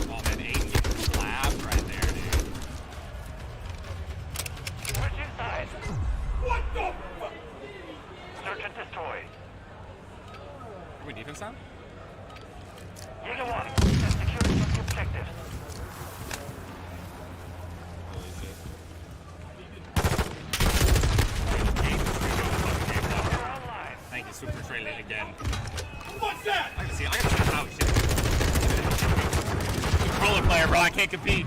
Oh man, Aiden getting slapped right there, dude. Switch inside. What the fuck? Search and destroy. Are we defense now? Jaeger 1, secure the objective. Thank you, super traded again. What's that? I can see. I got to oh shit. Controller player, bro. I can't compete.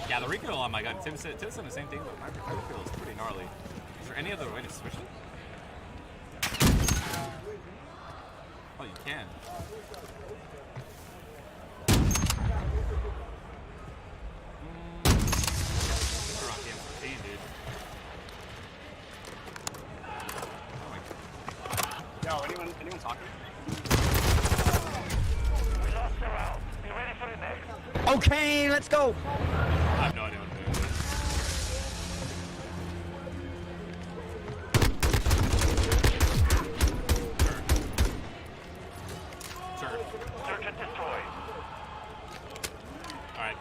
Yeah, the recoil on my gun. Tim said the same thing, but my recoil is pretty gnarly. Is there any other way to switch it? Oh, you can. We're on game 14, dude. Oh my god. Yo, anyone talking? We lost the round. Be ready for the next. Okay, let's go. I have no idea what to do. Search and destroy. Alright.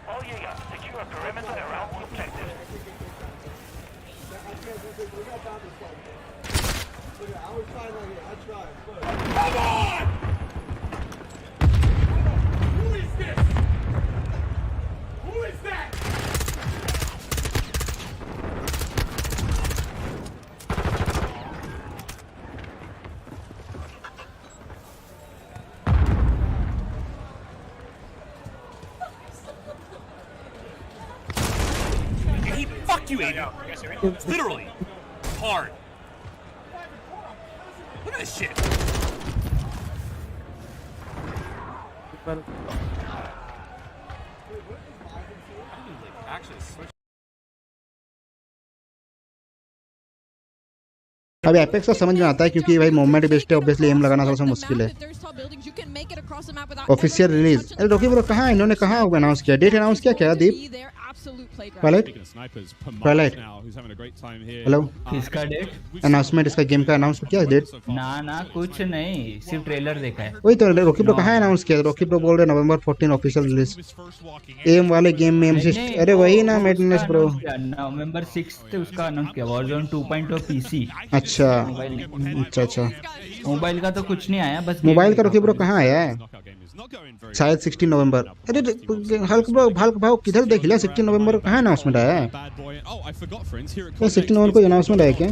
All Jaeger, secure a perimeter around the objective. I was trying right here. I tried. Come on! Who is this? Who is that? Hey, fuck you, Aiden. Literally. Hard. Look at this shit. Well, Actually, switch. अभी apex का समझ में आता है क्योंकि भाई movement based है obviously M लगाना थोड़ा सा मुश्किल है ऑफिशियल रिलीज अरे रोकी ब्रो कहाँ इन्होंने कहाँ अनाउंस किया डेट अनाउंस किया क्या दीप ट्वाइलाइट हेलो किसका डेट अनाउंसमेंट इसका गेम का अनाउंस किया डेट ना कुछ नहीं सिर्फ ट्रेलर देखा है वही तो रोकी ब्रो कहाँ अनाउंस किया रोकी ब्रो बोल रहे नवंबर 14 ऑफिशियल रिलीज एम वाले गेम में एमसिस्ट अरे वही ना मेडनेस ब्रो नवंबर 6 उसका अनाउंस किया वॉरज़ोन 2.0 पीसी अच्छा अच्छा अच्छा मोबाइल का तो कुछ नहीं आया बस मोबाइल का रोकी ब्रो कहाँ आया है शायद 16 नवंबर अरे हल्क भाव किधर देख लिया 16 नवंबर कहाँ अनाउंसमेंट आया है 16 नवंबर को अनाउंसमेंट आया क्या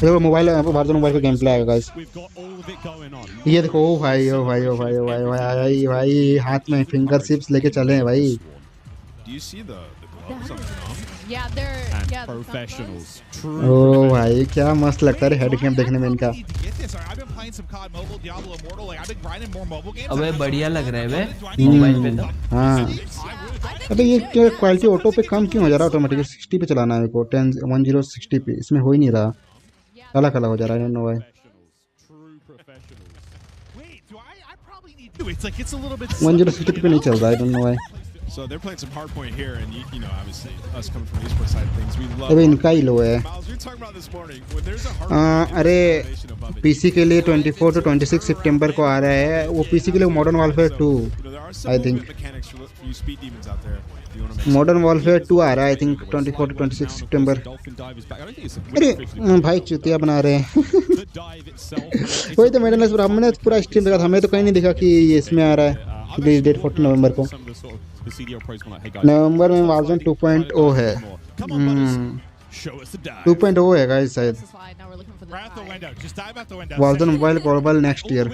देखो मोबाइल वारज़ोन मोबाइल का गेम प्ले आएगा गाइस ये देखो ओ भाई ओ भाई ओ भाई ओ भाई भाई भाई हाथ में फिंगर चिप्स लेके चले हैं भाई Yeah, they're professionals. ओ भाई क्या मस्त लगता है हेड गेम देखने में इनका अबे बढ़िया लग रहा है बे मोबाइल पे तो हाँ अबे ये क्वालिटी ऑटो पे कम क्यों हो जा रहा है ऑटोमेटिक 60 पे चलाना है मेरे को 1060 पे इसमें हो ही नहीं रहा काला काला हो जा रहा है नो भाई 1060 पे नहीं चल रहा है don't know why So they're playing some hard point here, and you know, obviously, us coming from the esports side of things, we love. अबे इनका ही लो है। Miles, we were talking about this morning when there's a hard अरे PC के लिए 24 to 26 सितंबर को आ रहा है। वो पीसी के लिए modern warfare 2 I think. Modern warfare 2 आ रहा है आई थिंक 24 to 26 सितंबर। अरे भाई चुतिया बना रहे हैं। वही तो मैंने हमने पूरा स्ट्रीम देखा था, हमें तो कहीं नहीं दिखा कि ये इसमें आ रहा है। रिलीज डेट 14 नवंबर को। नवंबर में वार्जोन 2.0 है। 2.0 है गाइस शायद। Warzone mobile global next year.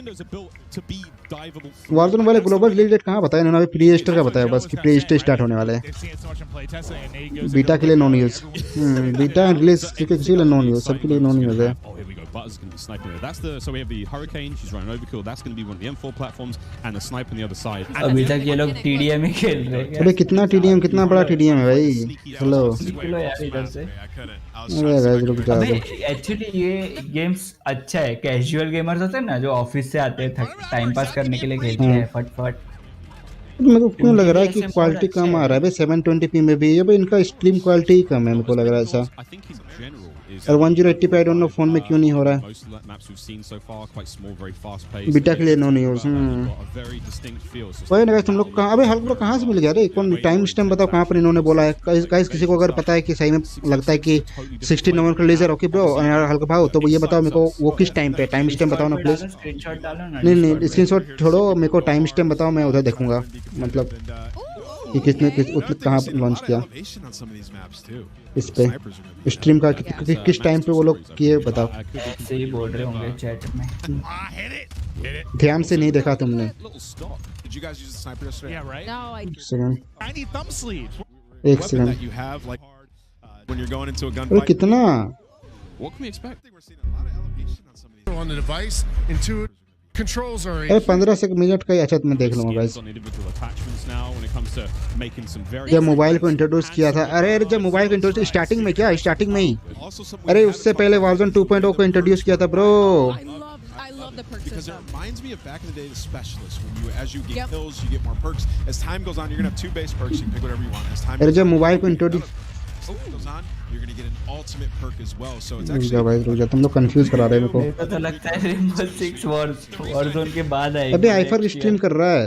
Warzone mobile global release date कहाँ बताया इन्होंने? अभी प्री रजिस्टर का बताया बस कि प्री रजिस्टर स्टार्ट होने वाला है। बीटा के लिए नो न्यूज़। बीटा रिलीज किसी के लिए नो न्यूज़, सबके लिए नो न्यूज़ है। Buzz is going to be sniping there. That's the so we have the Hurricane. She's running overkill. That's going to be one of the M4 platforms, and the sniper on the other side. अभी तक ये लोग TDM ही खेल रहे हैं। अबे कितना TDM, कितना बड़ा TDM है भाई। हेलो। अबे एक्चुअली ये गेम्स अच्छा है। कैजुअल गेमर्स होते हैं ना, जो ऑफिस से आते हैं टाइम पास करने के लिए खेलते हैं फट। मेरे को क्यों लग रहा है कि क्वालिटी कम आ रहा है भाई 720p में भी। ये भाई इनका स्ट्रीम क्वालिटी ही कम है, मेरे को लग रहा है ऐसा। और 1080p I don't know phone में क्यों नहीं हो रहा है। बीटा के लिए नो न्यूज़। वही ना तुम लोग कहाँ, अबे हल्क ब्रो कहाँ से मिल गया रे? कौन टाइम स्टैम्प बताओ कहाँ पर इन्होंने बोला है? गाइस किसी को अगर पता है कि सही में लगता है कि 16 नवंबर को रिलीज है ओके ब्रो हल्क भाव, तो ये बताओ मेरे को वो किस टाइम पे, टाइम स्टैम्प बताओ ना प्लीज। नहीं स्क्रीनशॉट छोड़ो, मेरे को टाइम स्टैम्प बताओ, मैं उधर देखूंगा मतलब कि किसने कहाँ लॉन्च किया इस पे स्ट्रीम का, किस टाइम पे वो लोग किए बताओ। सही बोल रहे होंगे चैट में। ध्यान से नहीं देखा तुमने। एक सेकंड कितना अरे 15 मिनट का ही। अच्छा मैं देख लूंगा गाइस। जब मोबाइल को इंट्रोड्यूस किया था, अरे जब मोबाइल को इंट्रोड्यूस स्टार्टिंग में, क्या स्टार्टिंग में ही, अरे उससे पहले वार्जोन 2.0 को इंट्रोड्यूस किया था bro. Because it reminds me of back in the day, the specialists. When you, as you get kills, you get more perks. As time goes on, you're gonna have 2 base perks. You can pick whatever you want. As time अरे जब mobile को introduce goes on, you're gonna get an ultimate perk as well. So it's actually रुक जा तुम लोग confuse करा रहे हैं मेरे को। मेरे को तो लगता है रेनबो 6 वारज़ोन के बाद आएगी। अबे आईफर स्ट्रीम कर रहा है,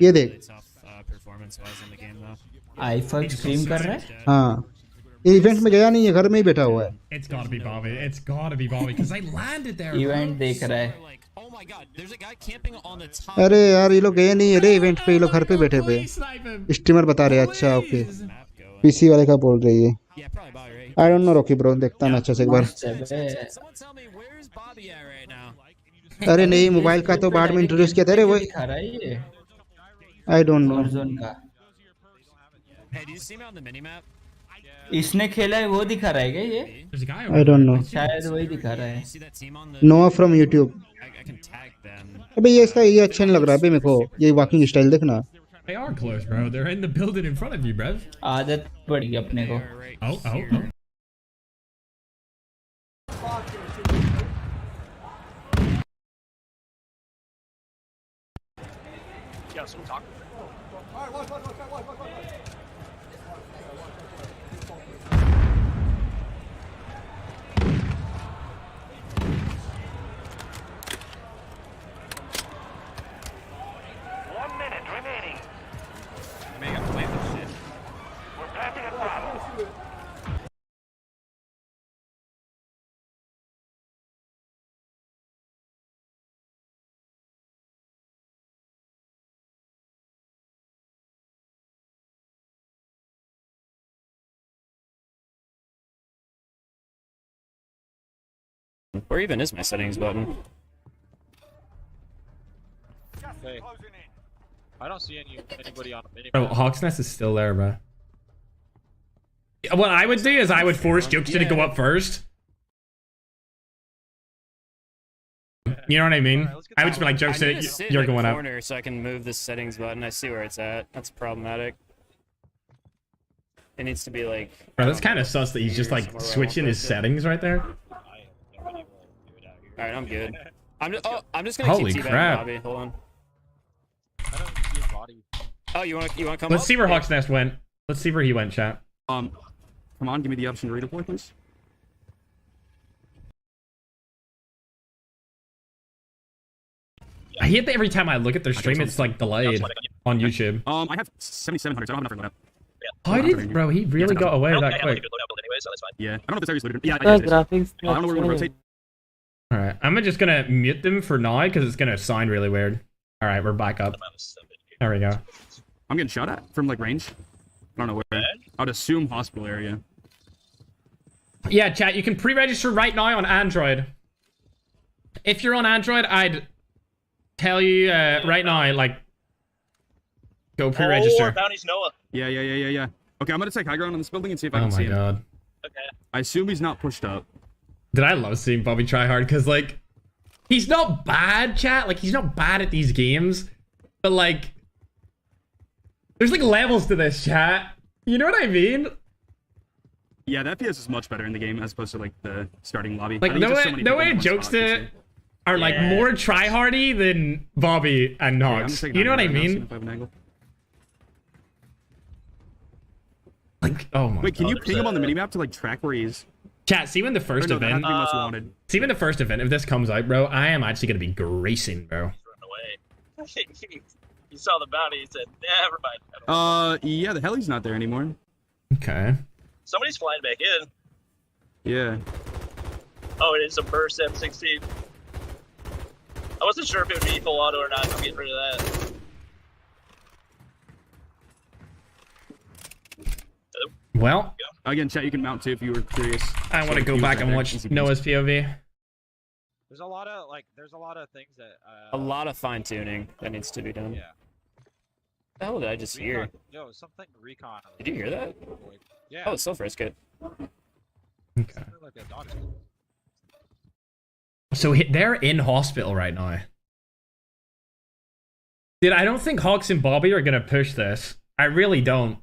ये देख। आईफर स्ट्रीम कर रहा है। हाँ ये इवेंट में गया नहीं है, घर में ही बैठा हुआ है। It's gotta be Bobby. It's gotta be Bobby because I landed there. Event देख रहा है। अरे यार ये लोग गए नहीं है रे इवेंट पे, ये लोग घर पे बैठे पे। स्ट्रीमर बता रहे हैं। अच्छा ओके पीसी वाले का बोल रही है। I don't know Rocky bro, देखता मैं अच्छा से एक बार। अरे नहीं मोबाइल का तो बाद में इंट्रोड्यूस किया था रे वो। I don't know. इसने खेला है वो दिखा रहा है क्या ये? आई डोंट नो, शायद वही दिखा रहा है। नोआ फ्रॉम यूट्यूब। अबे ये इसका ये अच्छा नहीं लग रहा है मेरे को, ये वॉकिंग स्टाइल देखना। They are close, bro. They're in the building in front of you, bro. आदत पड़ी अपने को। Oh. Yeah, so talk. All right, watch. Where even is my settings button? Hey, I don't see anybody on a mini. Oh, Hawk's Nest is still there, bro. What I would do is I would force Jokester to go up first. You know what I mean? I would just be like, Jokester, you're going up. Corner so I can move this settings button. I see where it's at. That's problematic. It needs to be like. Bro, that's kind of sus that he's just like switching his settings right there. All right, I'm good. I'm just gonna Holy keep teabagging crap. Bobby. Hold on. Oh, you want to come Let's up? see where Hawk's Nest went. Let's see where he went, chat. Come on, give me the option to redeploy, please. I hate that every time I look at their stream, it's like delayed on YouTube. I have 7,700, so I don't have enough for How did, bro? He really got away that quick. Yeah, I don't know if this area's looted. Yeah, graphics. I don't know where we're gonna rotate. All right, I'm just gonna mute them for now because it's gonna sound really weird. All right, we're back up. There we go. I'm getting shot at from like range. I don't know where. I'd assume hospital area. Yeah, chat. You can pre-register right now on Android. If you're on Android, I'd tell you right now, like, go pre-register. Bounty's Noah. Yeah. Okay, I'm gonna take high ground on this building and see if I can see him. Oh my god. Okay. I assume he's not pushed up. Did I love seeing Bobby try hard? Because, like, he's not bad, chat. Like, he's not bad at these games. But, like, there's, like, levels to this, chat. You know what I mean? Yeah, the FPS is much better in the game as opposed to, like, the starting lobby. Like, no way jokes to are, like, more try-hardy than Bobby and Nox. You know what I mean? Like, oh my god. Wait, can you ping him on the minimap to, like, track where he is? Chat, see when the first event... See when the first event, if this comes out, bro, I am actually going to be gracing, bro. Run away. You saw the bounty, he said, never mind. Yeah, the heli's not there anymore. Okay. Somebody's flying back in. Yeah. Oh, it is a burst M16. I wasn't sure if it would be full auto or not. I'm getting rid of that. Well, again, chat, you can mount too if you were curious. I want to go back and watch Noah's POV. There's a lot of things that A lot of fine tuning that needs to be done. Yeah. What the hell did I just hear? Yo, something recon. Did you hear that? Yeah. Oh, it's so frisket. Okay. Like a dog. So they're in hospital right now. Dude, I don't think Hawks and Bobby are gonna push this. I really don't.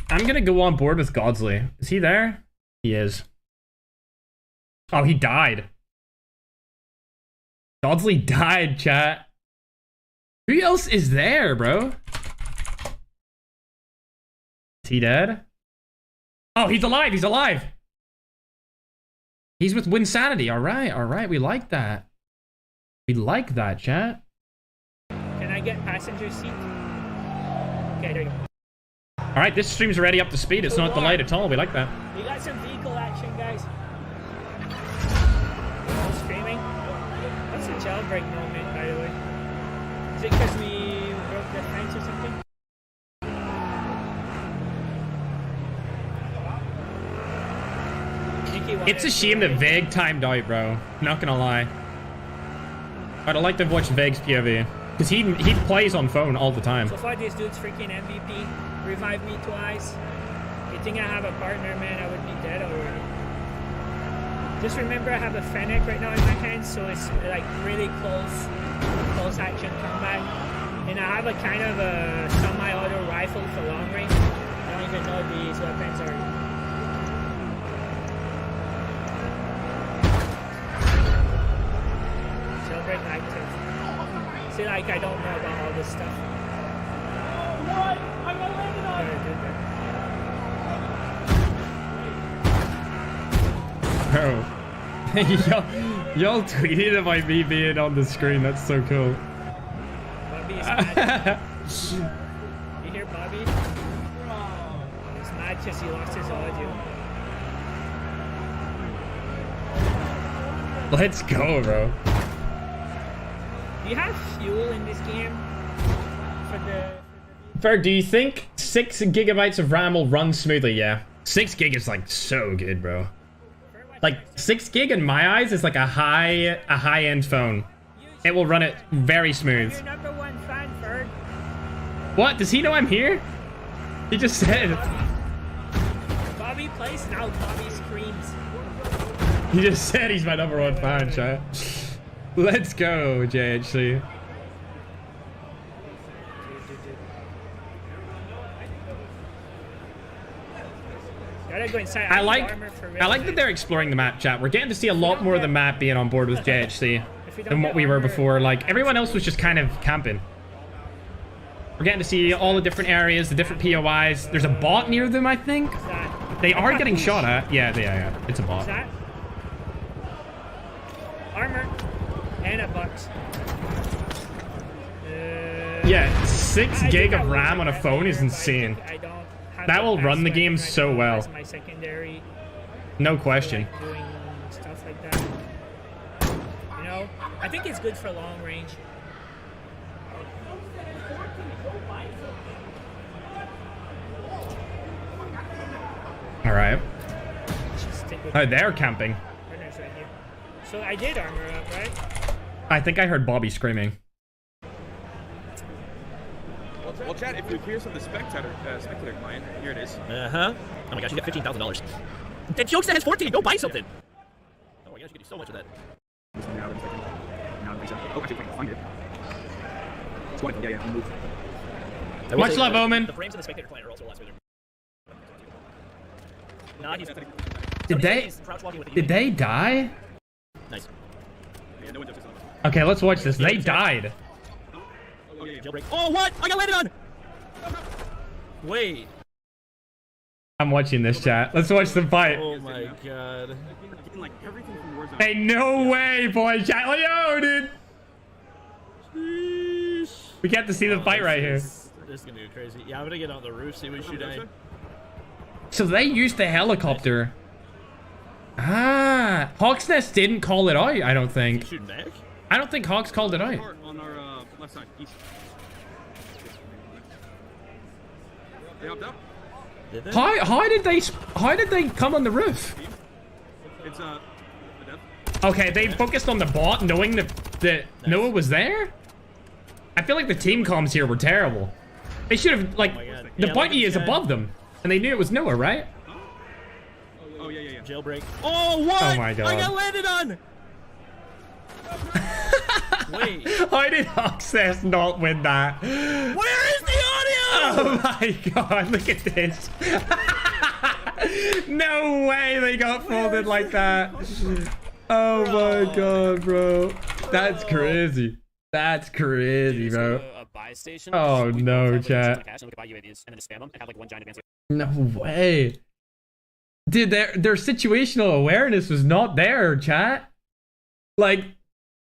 I'm gonna go on board with Godsley. Is he there? He is. Oh, he died. Godsley died, chat. Who else is there, bro? Is he dead? Oh, he's alive. He's alive. He's with Winsanity. All right. We like that. We like that, chat. Can I get passenger seat? Okay, there you go. All right, this stream's already up to speed. It's not delayed at all. We like that. We got some vehicle action, guys. No screaming. What's the jailbreak moment, by the way? Is it because we broke the fence or something? It's a shame that Veg timed out, bro. Not gonna lie. I'd like to have watched Veg's POV. Because he plays on phone all the time. So far, this dude's freaking MVP. Revived me twice. You think I have a partner, man, I would be dead already. Just remember I have a Fennec right now in my hands, so it's like really close action combat. And I have a kind of a semi-auto rifle for long range. I don't even know these weapons are. Jailbreak active. See, like, I don't know about all this stuff. What? I got landed on Bro. Y'all tweeted about me being on the screen. That's so cool. Bobby is mad. You hear Bobby? He's mad because he lost his audio. Let's go, bro. Do you have fuel in this game? For the... Ferg, do you think 6 gigabytes of RAM will run smoothly? Yeah. 6 gig is like so good, bro. Like 6 gig in my eyes is like a high-end phone. It will run it very smooth. Your number one fan, Ferg. What? Does he know I'm here? He just said. Bobby plays now. Bobby screams. He just said he's my number one fan, chat. Let's go, JHC. Gotta go inside. I like that they're exploring the map, chat. We're getting to see a lot more of the map being on board with JHC than what we were before. Like, everyone else was just kind of camping. We're getting to see all the different areas, the different POIs. There's a bot near them, I think. They are getting shot at. Yeah. It's a bot. Armor and a box. Yeah, 6 gig of RAM on a phone is insane. That will run the game so well. My secondary, No question. doing stuff like that. You know, I think it's good for long range. All right. Oh, they're camping. Partners right here. So I did armor up, right? I think I heard Bobby screaming. Well, chat, if you hear from the spectator client, here it is. Uh-huh. Oh my gosh, you got $15,000. And Jokester has 14. Go buy something. Oh my gosh, you can do so much with that. Oh, actually, wait, find it. It's wonderful. Yeah, move. Much love, Omen. The frames in the spectator client are also a lot smoother. Nah, he's... Did they die? Nice. Yeah, no one does this. Okay, let's watch this. They died. Jailbreak. Oh, what? I got landed on! Wait. I'm watching this, chat. Let's watch the fight. Oh my god. Hey, no way, boy. Chat. Like, yo, dude. We get to see the fight right here. This is gonna be crazy. Yeah, I'm gonna get on the roof, see what shoot at. So they used the helicopter. Ah, Hawk's Nest didn't call it out, I don't think. Shooting back? I don't think Hawks called it out. On our left side, east. They hopped up. How did they come on the roof? It's a death. Okay, they focused on the bot, knowing that Noah was there. I feel like the team comms here were terrible. They should have the Yeah, bounty is above them, and they knew it was Noah, right? Oh yeah. Jailbreak. Oh, what? Oh my god. I got landed on! Wait. How did Access not win that? Where is the audio? Oh my god, look at this. No way they got folded like that. Oh my god, bro. That's crazy. That's crazy, bro. Oh no, chat. No way. Dude, their situational awareness was not there, chat. Like,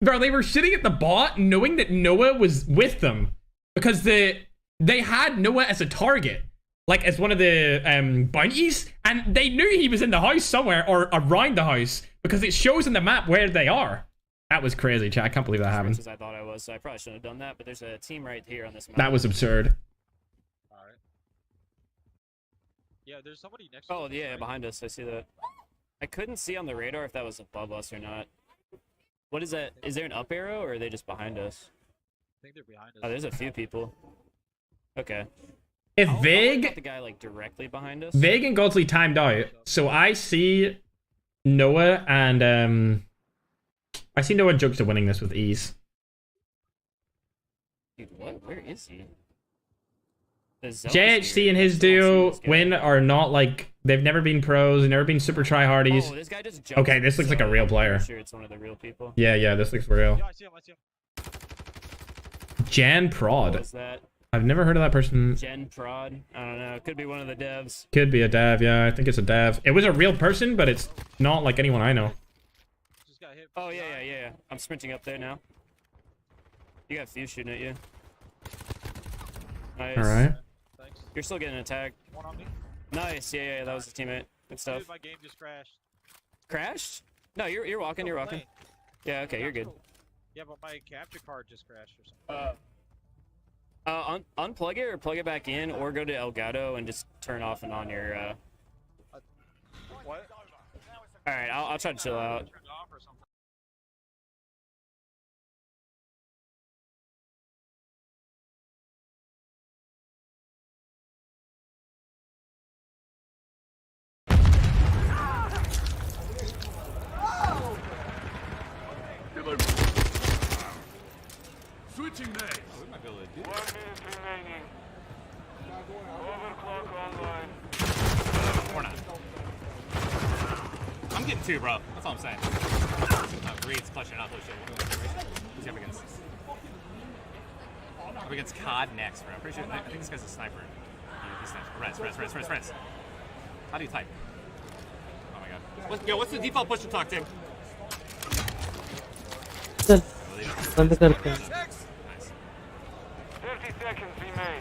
bro, they were shooting at the bot knowing that Noah was with them. Because they had Noah as a target. Like, as one of the bounties. And they knew he was in the house somewhere or around the house. Because it shows in the map where they are. That was crazy, chat. I can't believe that happened. As I thought I was, so I probably shouldn't have done that, but there's a team right here on this map. That was absurd. Alright. Yeah, there's somebody next to us. Oh, yeah, behind us. I see that. I couldn't see on the radar if that was above us or not. What is that? Is there an up arrow, or are they just behind us? I think they're behind us. Oh, there's a few people. Okay. If I'll Vig... got the guy, like, directly behind us. Vig and Godsley timed out. So I see Noah and... I see Noah Jokester winning this with ease. Dude, what? Where is he? JHC and his duo win are not like... They've never been pros. They've never been super tryhardies. Oh, this guy just jumped. Okay, this looks like a real player. I'm sure it's one of the real people. Yeah, this looks real. Yeah, I see him. Jan Prod. What was that? I've never heard of that person. Gen Prod? I don't know. Could be one of the devs. Could be a dev, yeah. I think it's a dev. It was a real person, but it's not like anyone I know. Oh, yeah. I'm sprinting up there now. You got a few shooting at you. Nice. Alright. You're still getting attacked. One on me. Nice. Yeah, that was a teammate. Good stuff. Dude, my game just crashed. Crashed? No, you're walking. You're walking. Yeah, okay, you're good. Yeah, but my capture card just crashed or something. Unplug it or plug it back in, or go to Elgato and just turn off and on your. What? All right, I'll try to chill out. Switching mags. We might be able to do 1 minute remaining. Overclock online. Or not. I'm getting 2, bro. That's all I'm saying. Reed's clutching out those shit. Who's he up against? Up against COD next, bro. I'm pretty sure. I think this guy's a sniper. He snipes. Res. How do you type? Oh my god. What's the default push to talk, Tim? चल बंद करते हैं. 50 seconds remain.